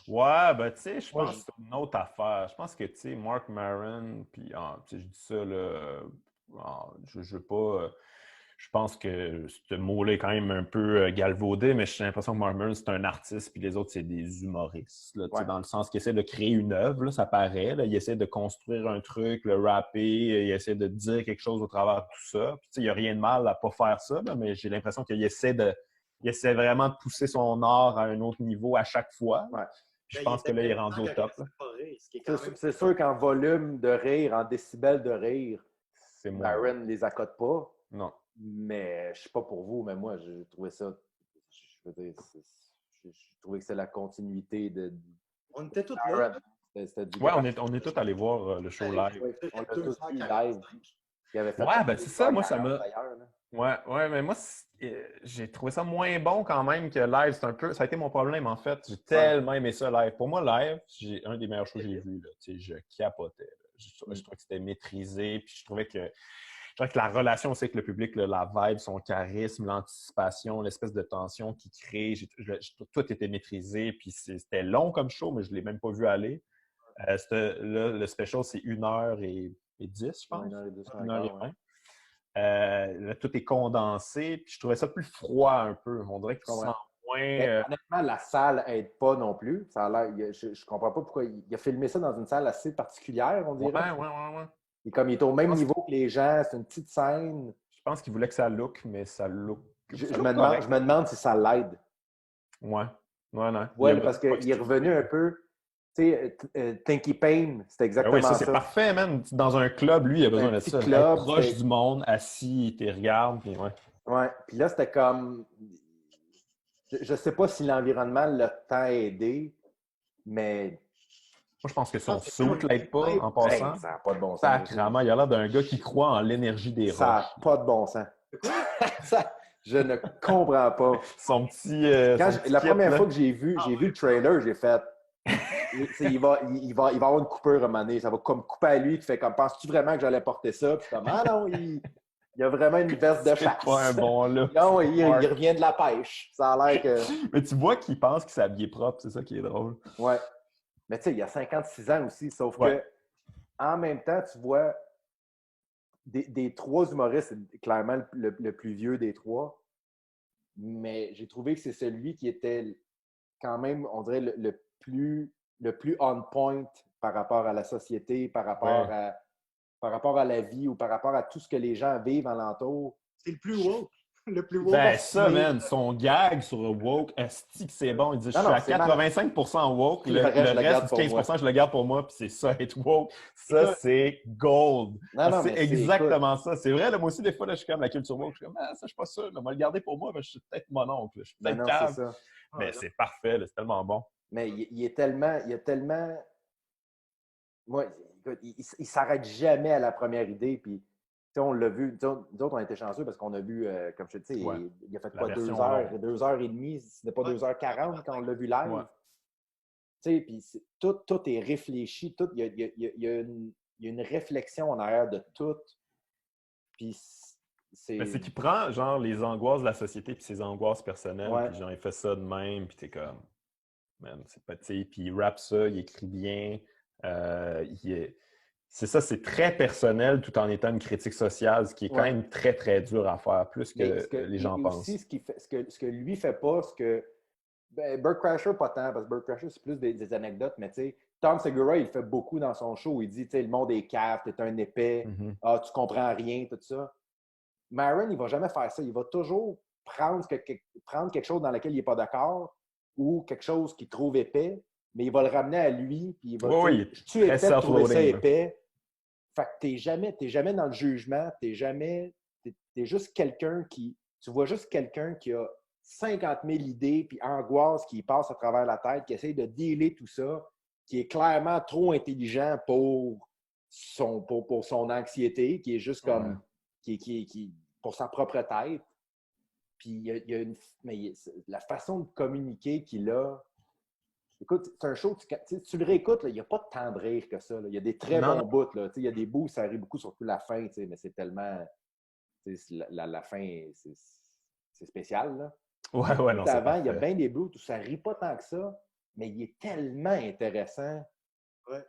Ouais, ben tu sais, je pense que c'est une autre affaire. Je pense que, tu sais, Marc Maron, puis je dis ça, là, je veux pas... je pense que ce mot-là est quand même un peu galvaudé, mais j'ai l'impression que Marc Maron, c'est un artiste, puis les autres, c'est des humoristes. Là, dans le sens qu'ils essaient de créer une œuvre, là, ça paraît. Là, ils essaient de construire un truc, le rapper, ils essaient de dire quelque chose au travers de tout ça. Il n'y a rien de mal à ne pas faire ça, là, mais j'ai l'impression qu'il essaie vraiment de pousser son art à un autre niveau à chaque fois. Ouais. Je pense que là, il est rendu au top. C'est sûr qu'en volume de rire, en décibels de rire, Maron ne les accorde pas. Non. Mais je ne sais pas pour vous, mais moi, j'ai trouvé ça. Je veux dire, je trouvais que c'est la continuité de. On était tous là. On est tous allés voir le show live. On l'a tous vu live. Ben c'est ça, moi, ça m'a. Ouais, mais moi, j'ai trouvé ça moins bon quand même que live. Ça a été mon problème, en fait. J'ai tellement aimé ça live. Pour moi, live, c'est un des meilleurs shows que j'ai vu. Je capotais. Je trouvais que c'était maîtrisé. Puis je trouvais que dirais que la relation aussi avec le public, là, la vibe, son charisme, l'anticipation, l'espèce de tension qu'il crée, tout était maîtrisé. Puis c'était long comme show, mais je ne l'ai même pas vu aller. Là, le special, c'est 1h10, je pense. 1h10, 1h20. Là, tout est condensé. Puis je trouvais ça plus froid un peu. On dirait que tu sens moins... Honnêtement, la salle n'aide pas non plus. Ça a l'air, je ne comprends pas pourquoi. Il a filmé ça dans une salle assez particulière, on dirait. Ouais. Il est au même niveau que les gens. C'est une petite scène. Je pense qu'il voulait que ça look, mais ça look... Je me demande si ça l'aide. Ouais. Non. Ouais, parce qu'il est revenu un peu... Tu sais, Tinky Pain, c'était exactement ça. C'est parfait, man. Dans un club, lui, il a besoin de ça. Club, être proche du monde, assis, il te regarde. Puis ouais. Puis là, c'était comme... Je ne sais pas si l'environnement l'a tant aidé, mais... Moi, je pense que son suit ne l'aide pas, en passant. Ça n'a pas de bon sens. Sacrément, il a l'air d'un gars qui croit en l'énergie des roches. Ça n'a pas de bon sens. Je ne comprends pas. Son petit... la première fois que j'ai vu le trailer, j'ai fait... il va avoir une coupure à un moment donné. Ça va comme couper à lui. Tu fais comme, penses-tu vraiment que j'allais porter ça? Puis comme, ah non, il y a vraiment une veste de chasse. C'est pas un bon look. Non, il revient de la pêche. Ça a l'air que... Mais tu vois qu'il pense qu'il s'est habillé propre. C'est ça qui est drôle. Ouais. Mais tu sais, il y a 56 ans aussi. Sauf que, en même temps, tu vois, des trois humoristes, c'est clairement le plus vieux des trois. Mais j'ai trouvé que c'est celui qui était quand même, on dirait, le plus on point par rapport à la société, par rapport à la vie ou par rapport à tout ce que les gens vivent alentour. C'est le plus woke. Le plus woke. Ben ça, man, son gag sur woke, est-ce que c'est bon? Il dit, je suis à 85% woke, le reste du 15%, je le garde pour moi, puis c'est ça, être woke. Ça, c'est gold. C'est exactement ça. C'est vrai, là, moi aussi, des fois, là, je suis comme la culture woke, je suis comme, ça, je suis pas sûr, on va le garder pour moi, mais je suis peut-être mon oncle, je suis peut-être calme. Mais c'est parfait, c'est tellement bon. Mais il a tellement... Moi, il s'arrête jamais à la première idée, puis on l'a vu, nous autres, on était chanceux parce qu'on a vu, comme je te dis, il a fait quoi, 2h30, c'était pas 2h40 quand on l'a vu live. Puis tout est réfléchi, il y a une réflexion en arrière de tout. Puis c'est qu'il prend, genre, les angoisses de la société puis ses angoisses personnelles, puis genre, il fait ça de même, puis t'es comme, man, c'est pas, puis il rappe ça, il écrit bien, c'est ça, c'est très personnel tout en étant une critique sociale, ce qui est quand même très, très dur à faire, plus que les gens pensent. Aussi, ce que lui fait pas, Bert Kreischer, pas tant, parce que Bert Kreischer, c'est plus des anecdotes, mais tu sais, Tom Segura, il fait beaucoup dans son show. Il dit, tu sais, le monde est cave, t'es un épais, tu comprends rien, tout ça. Maron, il va jamais faire ça. Il va toujours prendre quelque chose dans lequel il n'est pas d'accord ou quelque chose qu'il trouve épais, mais il va le ramener à lui, puis il va dire, tu es épais de trouver ça épais. Fait que t'es jamais dans le jugement, t'es juste quelqu'un tu vois juste quelqu'un qui a 50 000 idées puis angoisses qui passent à travers la tête, qui essaye de dealer tout ça, qui est clairement trop intelligent pour son anxiété, qui est juste comme, qui pour sa propre tête. Puis mais la façon de communiquer qu'il a. Écoute, c'est un show, tu le réécoutes, il n'y a pas tant de rire que ça. Il y a des très bons bouts. Il y a des bouts où ça rit beaucoup, surtout la fin, mais c'est tellement... La fin, c'est spécial. Là. Ouais, non, avant, il y a bien des bouts où ça ne rit pas tant que ça, mais il est tellement intéressant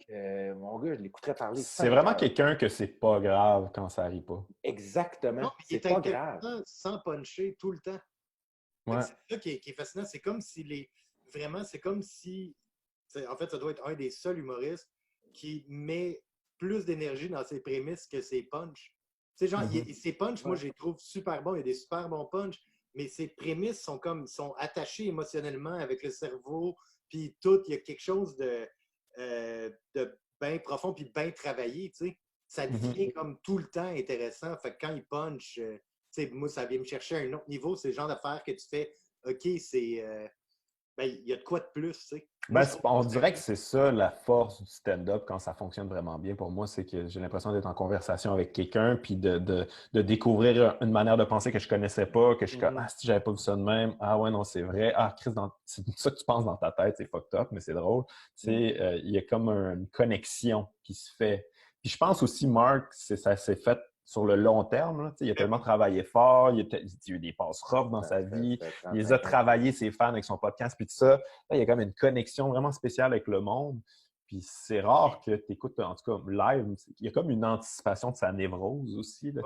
que, mon gars, je l'écouterais parler. C'est vraiment quelqu'un que c'est pas grave quand ça rit pas. Exactement. Non, c'est pas grave. Sans puncher tout le temps. Ouais. C'est ça qui est fascinant. C'est comme si Vraiment, c'est comme si... En fait, ça doit être un des seuls humoristes qui met plus d'énergie dans ses prémices que ses punchs. Tu sais, genre, ses punchs, moi, je les trouve super bons. Il y a des super bons punchs, mais ses prémices sont attachées émotionnellement avec le cerveau, puis tout. Il y a quelque chose de bien profond, puis bien travaillé, tu sais. Ça devient comme tout le temps intéressant. Fait que quand il punch, tu sais, moi, ça vient me chercher à un autre niveau. C'est le genre d'affaire que tu fais, OK, c'est... il y a de quoi de plus, tu sais. On dirait que c'est ça la force du stand-up quand ça fonctionne vraiment bien. Pour moi, c'est que j'ai l'impression d'être en conversation avec quelqu'un puis de découvrir une manière de penser que je connaissais pas, que je suis comme, si j'avais pas vu ça de même, ah ouais, non, c'est vrai, Chris, c'est ça que tu penses dans ta tête, c'est fucked up, mais c'est drôle. Tu sais, il y a comme une connexion qui se fait. Puis je pense aussi, Mark, ça s'est fait sur le long terme. Là, il a tellement travaillé fort, il a eu des passes rough dans sa vie, il les a travaillé, ses fans, avec son podcast, puis tout ça. Là, il y a comme une connexion vraiment spéciale avec le monde. Puis c'est rare que tu écoutes, en tout cas, live, il y a comme une anticipation de sa névrose aussi, là,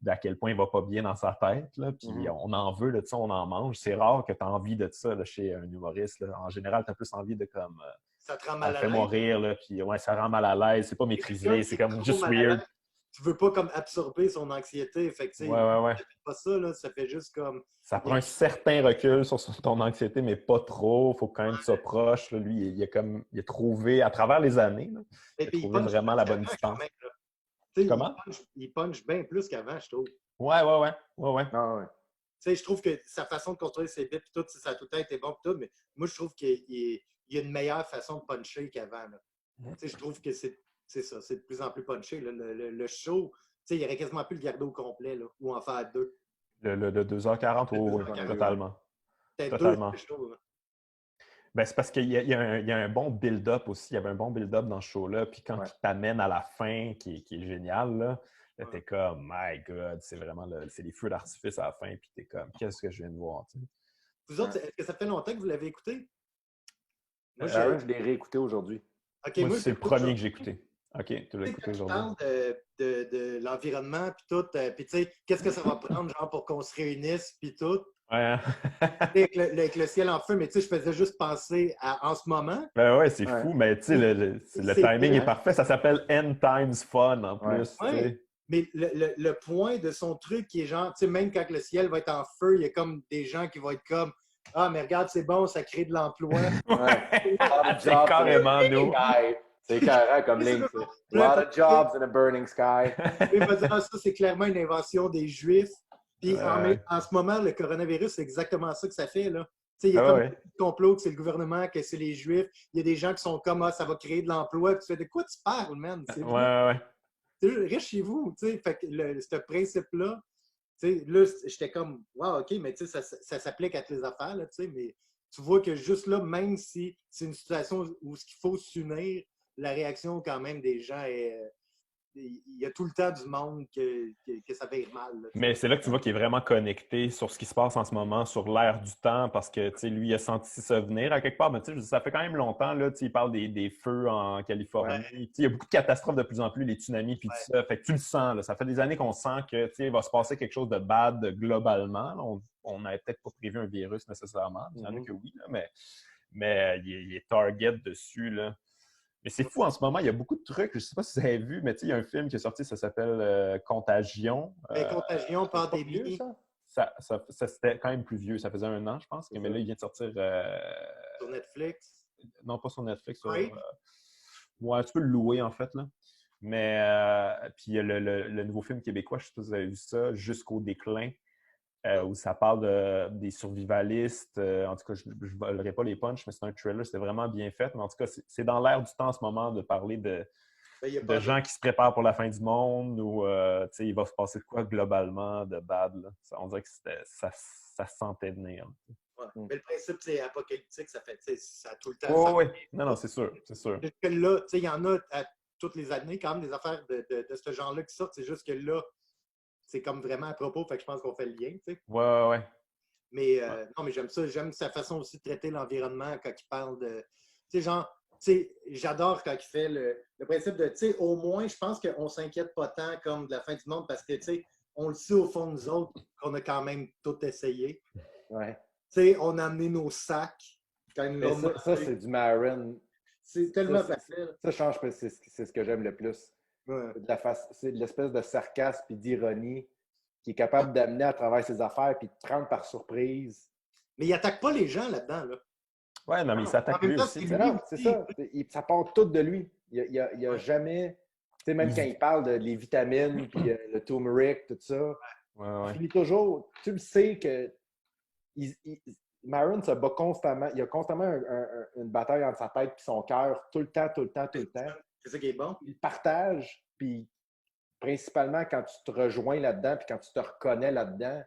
d'à quel point il va pas bien dans sa tête. Là, puis on en veut, là, on en mange. C'est rare que tu as envie de ça là, chez un humoriste. Là. En général, tu as plus envie de comme... ça te rend mal à l'aise. Fais-moi rire, là, puis ouais, ça rend mal à l'aise. C'est pas maîtrisé, c'est comme juste weird. Tu veux pas comme absorber son anxiété. Fait que, ouais. pas ça, là, ça fait juste comme... Ça prend un certain recul sur ton anxiété, mais pas trop. Il faut quand même que tu sois proche. Là. Lui, il a trouvé, à travers les années, là, il a trouvé vraiment la bonne distance. Comment? Il punch bien plus qu'avant, je trouve. Ouais. Ah, ouais. Je trouve que sa façon de construire ses bits, et tout, ça a tout le temps été bon, tout, mais moi, je trouve qu'il y a une meilleure façon de puncher qu'avant. Je trouve que c'est ça, c'est de plus en plus punché. Là. Le show, il aurait quasiment plus le garder au complet, là, ou en faire deux. Le 2h40, oui, totalement. Totalement. Ben, c'est parce qu'il y a un bon build-up aussi. Il y avait un bon build-up dans ce show-là. Puis quand il t'amène à la fin, qui est génial, là t'es comme, my God, c'est vraiment c'est les feux d'artifice à la fin. Puis t'es comme, qu'est-ce que je viens de voir? T'sais? Vous autres, est-ce que ça fait longtemps que vous l'avez écouté? Moi, je l'ai réécouté aujourd'hui. Okay, moi c'est le premier que j'ai écouté. OK, tu l'as écouté aujourd'hui. Tu parles de l'environnement, puis tout. Puis tu sais, qu'est-ce que ça va prendre, genre, pour qu'on se réunisse, puis tout. Ouais. avec le ciel en feu, mais tu sais, je faisais juste penser à en ce moment. Ben ouais, c'est fou, mais tu sais, le timing est parfait. Ça s'appelle End Times Fun en plus. Ouais. Mais le point de son truc qui est genre, tu sais, même quand le ciel va être en feu, il y a comme des gens qui vont être comme ah, mais regarde, c'est bon, ça crée de l'emploi. C'est carrément nous. C'est carré comme ligne. A lot of jobs in a burning sky. Ça, c'est clairement une invention des Juifs. Puis en ce moment, le coronavirus, c'est exactement ça que ça fait. Là. Il y a comme un complot que c'est le gouvernement, que c'est les Juifs. Il y a des gens qui sont comme ça va créer de l'emploi. Puis tu fais de quoi tu parles, man? Reste chez vous. Fait que ce principe-là, là, j'étais comme wow, OK, mais ça s'applique à toutes les affaires, là, mais tu vois que juste là, même si c'est une situation où il faut s'unir, la réaction quand même des gens est. Il y a tout le temps du monde que ça vire mal. Là, mais c'est là que tu vois qu'il est vraiment connecté sur ce qui se passe en ce moment, sur l'air du temps, parce que lui, il a senti ça venir à quelque part. Mais ça fait quand même longtemps, là, il parle des feux en Californie. Il y a beaucoup de catastrophes de plus en plus, les tsunamis, puis tout ça. Fait que tu le sens. Là, ça fait des années qu'on sent qu'il va se passer quelque chose de bad globalement. Là, on n'avait peut-être pas prévu un virus nécessairement. Il y en a que oui, là, mais il est target dessus. Là. Mais c'est fou en ce moment, il y a beaucoup de trucs. Je ne sais pas si vous avez vu, mais il y a un film qui est sorti, ça s'appelle Contagion. Contagion, pandémie. Ça c'était quand même plus vieux. Ça faisait 1 an, je pense. Mais là, il vient de sortir. Sur Netflix? Non, pas sur Netflix. Oui. Ouais, tu peux le louer, en fait. Là. Mais puis il y a le nouveau film québécois, je ne sais pas si vous avez vu ça, Jusqu'au déclin. Où ça parle des survivalistes. En tout cas, je ne volerai pas les punchs, mais c'est un thriller, c'est vraiment bien fait. Mais en tout cas, c'est dans l'air du temps en ce moment de parler de gens qui se préparent pour la fin du monde ou il va se passer de quoi globalement de bad. Là. On dirait que ça se sentait venir. Ouais. Mais le principe, c'est apocalyptique, ça a tout le temps. Oui. Non, c'est sûr. Là, il y en a à toutes les années quand même des affaires de ce genre-là qui sortent. C'est juste que là, c'est comme vraiment à propos, fait que je pense qu'on fait le lien, tu sais. Ouais. Mais non, mais j'aime ça. J'aime sa façon aussi de traiter l'environnement quand il parle de. Tu sais, genre, tu sais, j'adore quand il fait le principe de, tu sais, au moins, je pense qu'on s'inquiète pas tant comme de la fin du monde parce que, tu sais, on le sait au fond de nous autres qu'on a quand même tout essayé. Ouais. Tu sais, on a amené nos sacs. Ça, c'est du Maron. C'est tellement facile. Ça change, c'est ce que j'aime le plus. Ouais. C'est de l'espèce de sarcasme et d'ironie qui est capable d'amener à travers ses affaires puis de prendre par surprise. Mais il n'attaque pas les gens là-dedans. Là. Ouais, non, mais il s'attaque lui aussi. C'est ça. Ça part tout de lui. Il n'y a jamais... Tu sais, même quand il parle les vitamines puis le turmeric, tout ça, il finit toujours... Tu le sais que Maron se bat constamment. Il y a constamment une bataille entre sa tête et son cœur tout le temps. C'est ça qui est bon. Il partage, puis principalement quand tu te rejoins là-dedans, puis quand tu te reconnais là-dedans,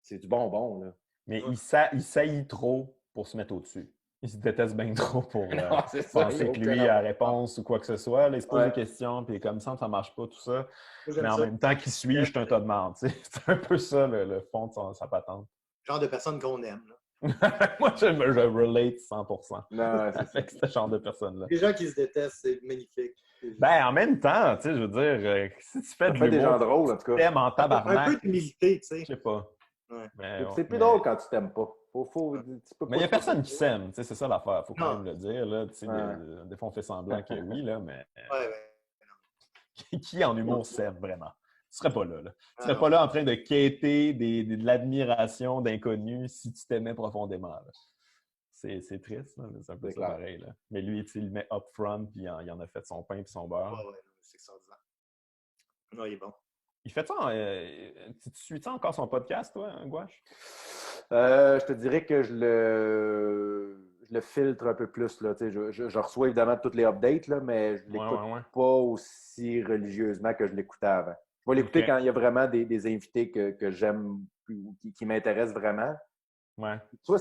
c'est du bonbon. Là. Mais il saillit trop pour se mettre au-dessus. Il se déteste bien trop pour penser que lui a la réponse ou quoi que ce soit. Là, il se pose des questions, puis comme ça marche pas, tout ça. Mais en même temps qu'il suit, je suis un tas de merde. C'est un peu ça, le fond de sa patente. Genre de personne qu'on aime. Moi, je relate 100%. Non, c'est avec ce genre de personnes-là. Les gens qui se détestent, c'est magnifique. Ben, en même temps, tu sais, je veux dire, si tu fais de l'humour, des gens drôles, en tout cas. T'aimes en tabarnak. Un peu d'humilité, tu sais. Je sais pas. Ouais. C'est plus drôle quand tu t'aimes pas. Mais il n'y a personne qui s'aime, c'est ça l'affaire. Faut quand même le dire. Là. Des fois, on fait semblant que oui, là, mais qui en humour s'aime vraiment? Tu serais pas là. Tu serais pas là en train de quêter de l'admiration d'inconnus si tu t'aimais profondément. Là. C'est triste, là. C'est un peu ça pareil. Là. Mais lui, il le met up front, puis il en a fait son pain et son beurre. Ouais, c'est extraordinaire. Non, il est bon. Il fait ça. Tu suis-tu encore son podcast, toi, Gouache? Je te dirais que je le filtre un peu plus. Là, je reçois évidemment toutes les updates, là, mais je ne l'écoute pas aussi religieusement que je l'écoutais avant. Je vais l'écouter quand il y a vraiment des invités que j'aime qui m'intéressent vraiment. Ouais. Tu vois,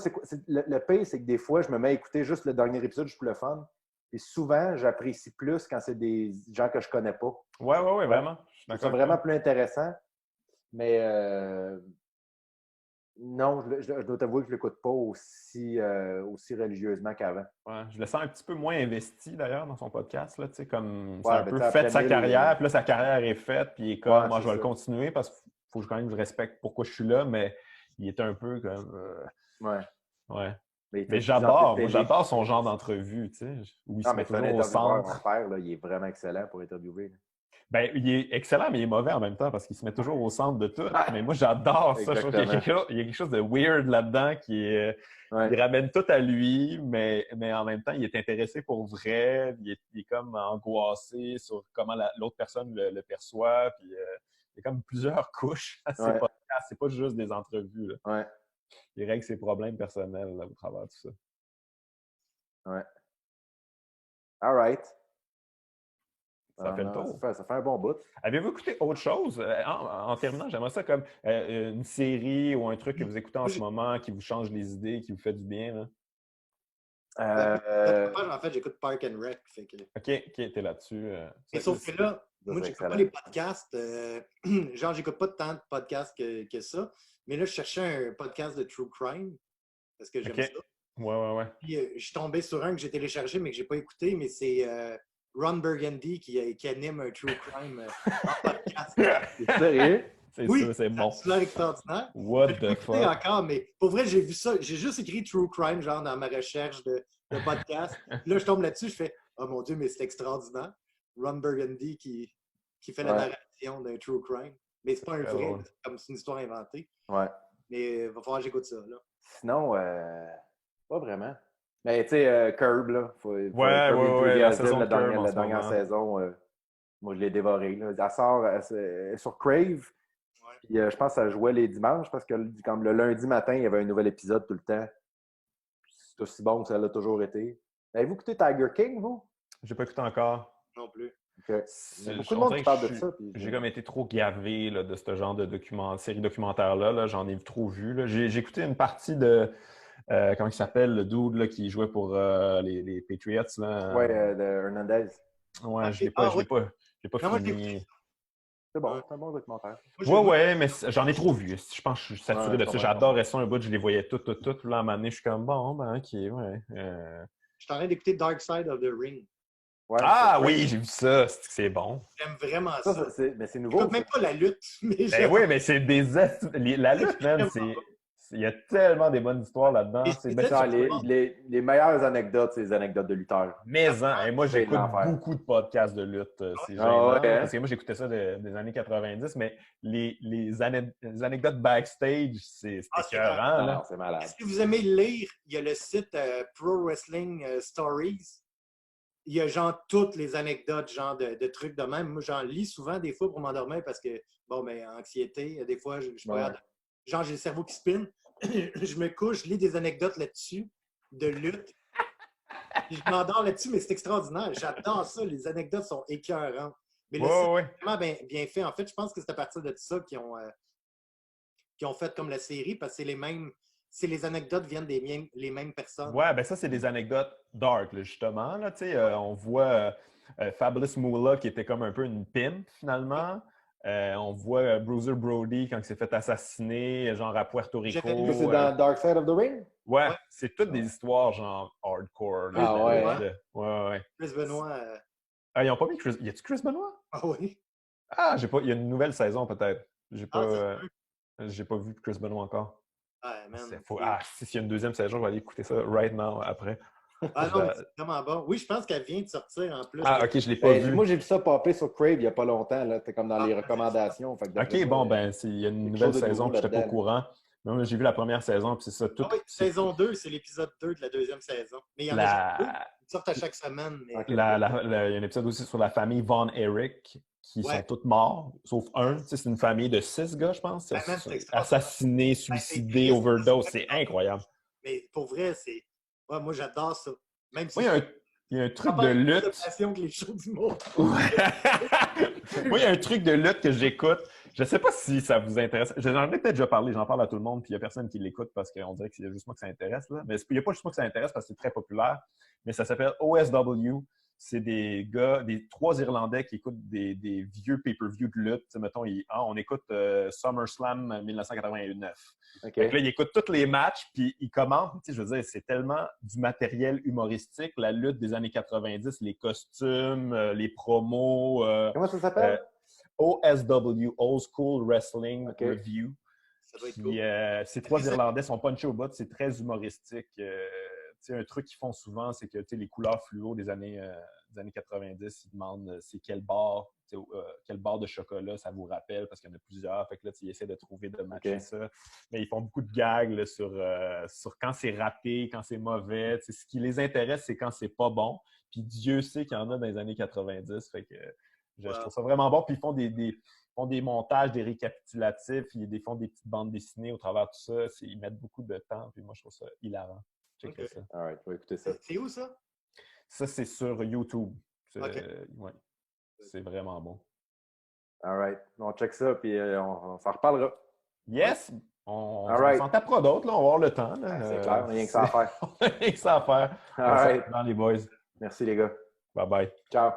le pire, c'est que des fois, je me mets à écouter juste le dernier épisode juste pour le fun. Et souvent, j'apprécie plus quand c'est des gens que je connais pas. Ouais, vraiment. C'est vraiment plus intéressant. Mais non, je dois t'avouer que je ne l'écoute pas aussi religieusement qu'avant. Ouais, je le sens un petit peu moins investi d'ailleurs dans son podcast. Là, comme c'est un peu fait sa carrière, puis là, sa carrière est faite, puis il est comme moi, je vais le continuer parce qu'il faut quand même que je respecte pourquoi je suis là, mais il est un peu comme. Ouais. Mais j'adore son genre d'entrevue, tu sais, où il se met toujours au centre. Mon père, là, il est vraiment excellent pour interviewer. Là. Ben, il est excellent, mais il est mauvais en même temps parce qu'il se met toujours au centre de tout. Mais moi, j'adore ça. Je trouve qu'il y a quelque chose de weird là-dedans il ramène tout à lui, mais en même temps, il est intéressé pour vrai. Il est comme angoissé sur comment l'autre personne le perçoit. Puis, il y a comme plusieurs couches à ses podcasts. C'est pas juste des entrevues. Là. Ouais. Il règle ses problèmes personnels là, au travers de tout ça. Ouais. All right. Ça fait le tour. Ça fait un bon bout. Avez-vous écouté autre chose? En terminant, j'aimerais ça comme une série ou un truc que vous écoutez en ce moment qui vous change les idées, qui vous fait du bien. Là. En fait, j'écoute Park and Rec. OK, t'es là-dessus. Et sauf que là, moi, j'écoute pas les podcasts. Genre, j'écoute pas tant de podcasts que ça. Mais là, je cherchais un podcast de True Crime parce que j'aime ça. Ouais. Puis, je suis tombé sur un que j'ai téléchargé mais que j'ai pas écouté, mais c'est Ron Burgundy qui anime un True Crime en podcast. C'est sérieux? C'est bon. C'est l'air extraordinaire. What the fuck? Encore, mais pour vrai, j'ai vu ça. J'ai juste écrit True Crime, genre dans ma recherche de podcast. Là, je tombe là-dessus, je fais « Oh mon Dieu, mais c'est extraordinaire. » Ron Burgundy qui fait la narration d'un True Crime. Mais c'est pas un vrai, c'est comme c'est une histoire inventée. Ouais. Mais il va falloir que j'écoute ça, là. Sinon, pas vraiment. Mais tu sais, Curb, là. La dernière saison, moi, je l'ai dévoré. Là. Elle sort sur Crave. Puis, je pense que ça jouait les dimanches parce que comme le lundi matin, il y avait un nouvel épisode tout le temps. C'est aussi bon que ça l'a toujours été. Avez-vous écouté Tiger King, vous? J'ai pas écouté encore. Non plus. Okay. Il y a beaucoup de monde qui parle de ça. J'ai comme été trop gavé là, de ce genre de série documentaire-là. Là. J'en ai trop vu. Là. J'ai écouté une partie de... comment il s'appelle, le dude là, qui jouait pour les Patriots. Oui, de Hernandez. Ouais, je l'ai pas fini. C'est bon, c'est un bon documentaire. Ouais, mais j'en ai trop vu. Je pense que je suis saturé de ça. J'adorais ça un bout, je les voyais toutes. Là, à un moment donné, je suis comme, bon, ben, OK, ouais. Je suis en train d'écouter Dark Side of the Ring. Ouais, oui, j'ai vu ça. C'est bon. J'aime vraiment ça. Mais c'est nouveau. Je même pas la lutte. Mais oui, mais c'est des... La lutte, même, c'est... Il y a tellement des bonnes histoires là-dedans. Les meilleures anecdotes, c'est les anecdotes de lutteurs. Moi, j'écoute beaucoup de podcasts de lutte. C'est gênant, parce que moi, j'écoutais ça des années 90, mais les anecdotes backstage, c'est écœurant. C'est malade. Si vous aimez lire, il y a le site Pro Wrestling Stories. Il y a genre toutes les anecdotes, genre de trucs de même. Moi, j'en lis souvent des fois pour m'endormir parce que, anxiété, des fois, je genre, j'ai le cerveau qui spinne. Je me couche, je lis des anecdotes là-dessus, de lutte. Puis je m'endors là-dessus, mais c'est extraordinaire. J'adore ça. Les anecdotes sont écœurantes. Mais le site est vraiment bien fait. En fait, je pense que c'est à partir de ça qu'ils ont fait comme la série, parce que c'est les mêmes si les anecdotes viennent les mêmes personnes. Ouais, ben ça, c'est des anecdotes dark, là, justement. Là, on voit Fabulous Moolah qui était comme un peu une pimp, finalement. On voit Bruiser Brody quand il s'est fait assassiner, genre à Puerto Rico. C'est dans Dark Side of the Ring? Ouais, c'est toutes des histoires genre hardcore. Là, ouais. Chris Benoit. Ah, ils n'ont pas mis Chris. Y a-tu Chris Benoit? Ah oui. Ah, j'ai pas. Il y a une nouvelle saison peut-être. J'ai pas vu Chris Benoit encore. Ah, man. S'il y a une deuxième saison, je vais aller écouter ça right now après. Ah non, c'est vraiment bon. Oui, je pense qu'elle vient de sortir en plus. Ah, ok, je l'ai pas vu. Moi, j'ai vu ça popper sur Crave il n'y a pas longtemps. C'était comme dans les recommandations. Fait ok, bon, ben, il y a une nouvelle saison, puis je n'étais pas au courant. Moi, j'ai vu la première saison, puis c'est ça. Tout, saison 2, c'est l'épisode 2 de la deuxième saison. Mais il y en a deux. Ils sortent à chaque semaine. Mais... Il y a un épisode aussi sur la famille Von Erich, qui sont tous morts, sauf un. C'est une famille de 6 gars, je pense. Assassinés, suicidés, overdose. C'est incroyable. Mais pour vrai, c'est... Ouais, moi, j'adore ça. Même si il y a un truc de lutte. Que les shows du monde. Moi, il y a un truc de lutte que j'écoute. Je ne sais pas si ça vous intéresse. J'en ai peut-être déjà parlé, j'en parle à tout le monde, puis il n'y a personne qui l'écoute parce qu'on dirait que c'est juste moi que ça intéresse. Là. Mais il n'y a pas juste moi que ça intéresse parce que c'est très populaire. Mais ça s'appelle OSW. C'est des gars, 3 Irlandais qui écoutent des vieux pay-per-view de lutte. T'sais, mettons, on écoute SummerSlam 1989. Okay. Donc là, ils écoutent tous les matchs, puis ils commentent. Je veux dire, c'est tellement du matériel humoristique, la lutte des années 90, les costumes, les promos. Comment ça s'appelle? OSW, Old School Wrestling Review. Ça doit être cool. Ces 3 Irlandais sont punchés au bout, c'est très humoristique. Un truc qu'ils font souvent, c'est que les couleurs fluo des années 90, ils demandent c'est quel bar de chocolat ça vous rappelle, parce qu'il y en a plusieurs. Fait que là, ils essaient de trouver de matcher ça. Mais ils font beaucoup de gags là, sur quand c'est raté, quand c'est mauvais. Ce qui les intéresse, c'est quand c'est pas bon. Puis Dieu sait qu'il y en a dans les années 90. Fait que je trouve ça vraiment bon. Puis ils font des montages, des récapitulatifs, ils font des petites bandes dessinées au travers de tout ça. Ils mettent beaucoup de temps. Puis moi, je trouve ça hilarant. Okay. Ça. All right, on va écouter ça. C'est où ça? Ça, c'est sur YouTube. C'est vraiment bon. All right. On check ça, puis on s'en reparlera. Yes! On s'en tapera d'autres, là. On va avoir le temps. C'est clair, on n'a rien que ça à faire. On a rien que ça à faire. All right. Dans les boys. Merci, les gars. Bye-bye. Ciao.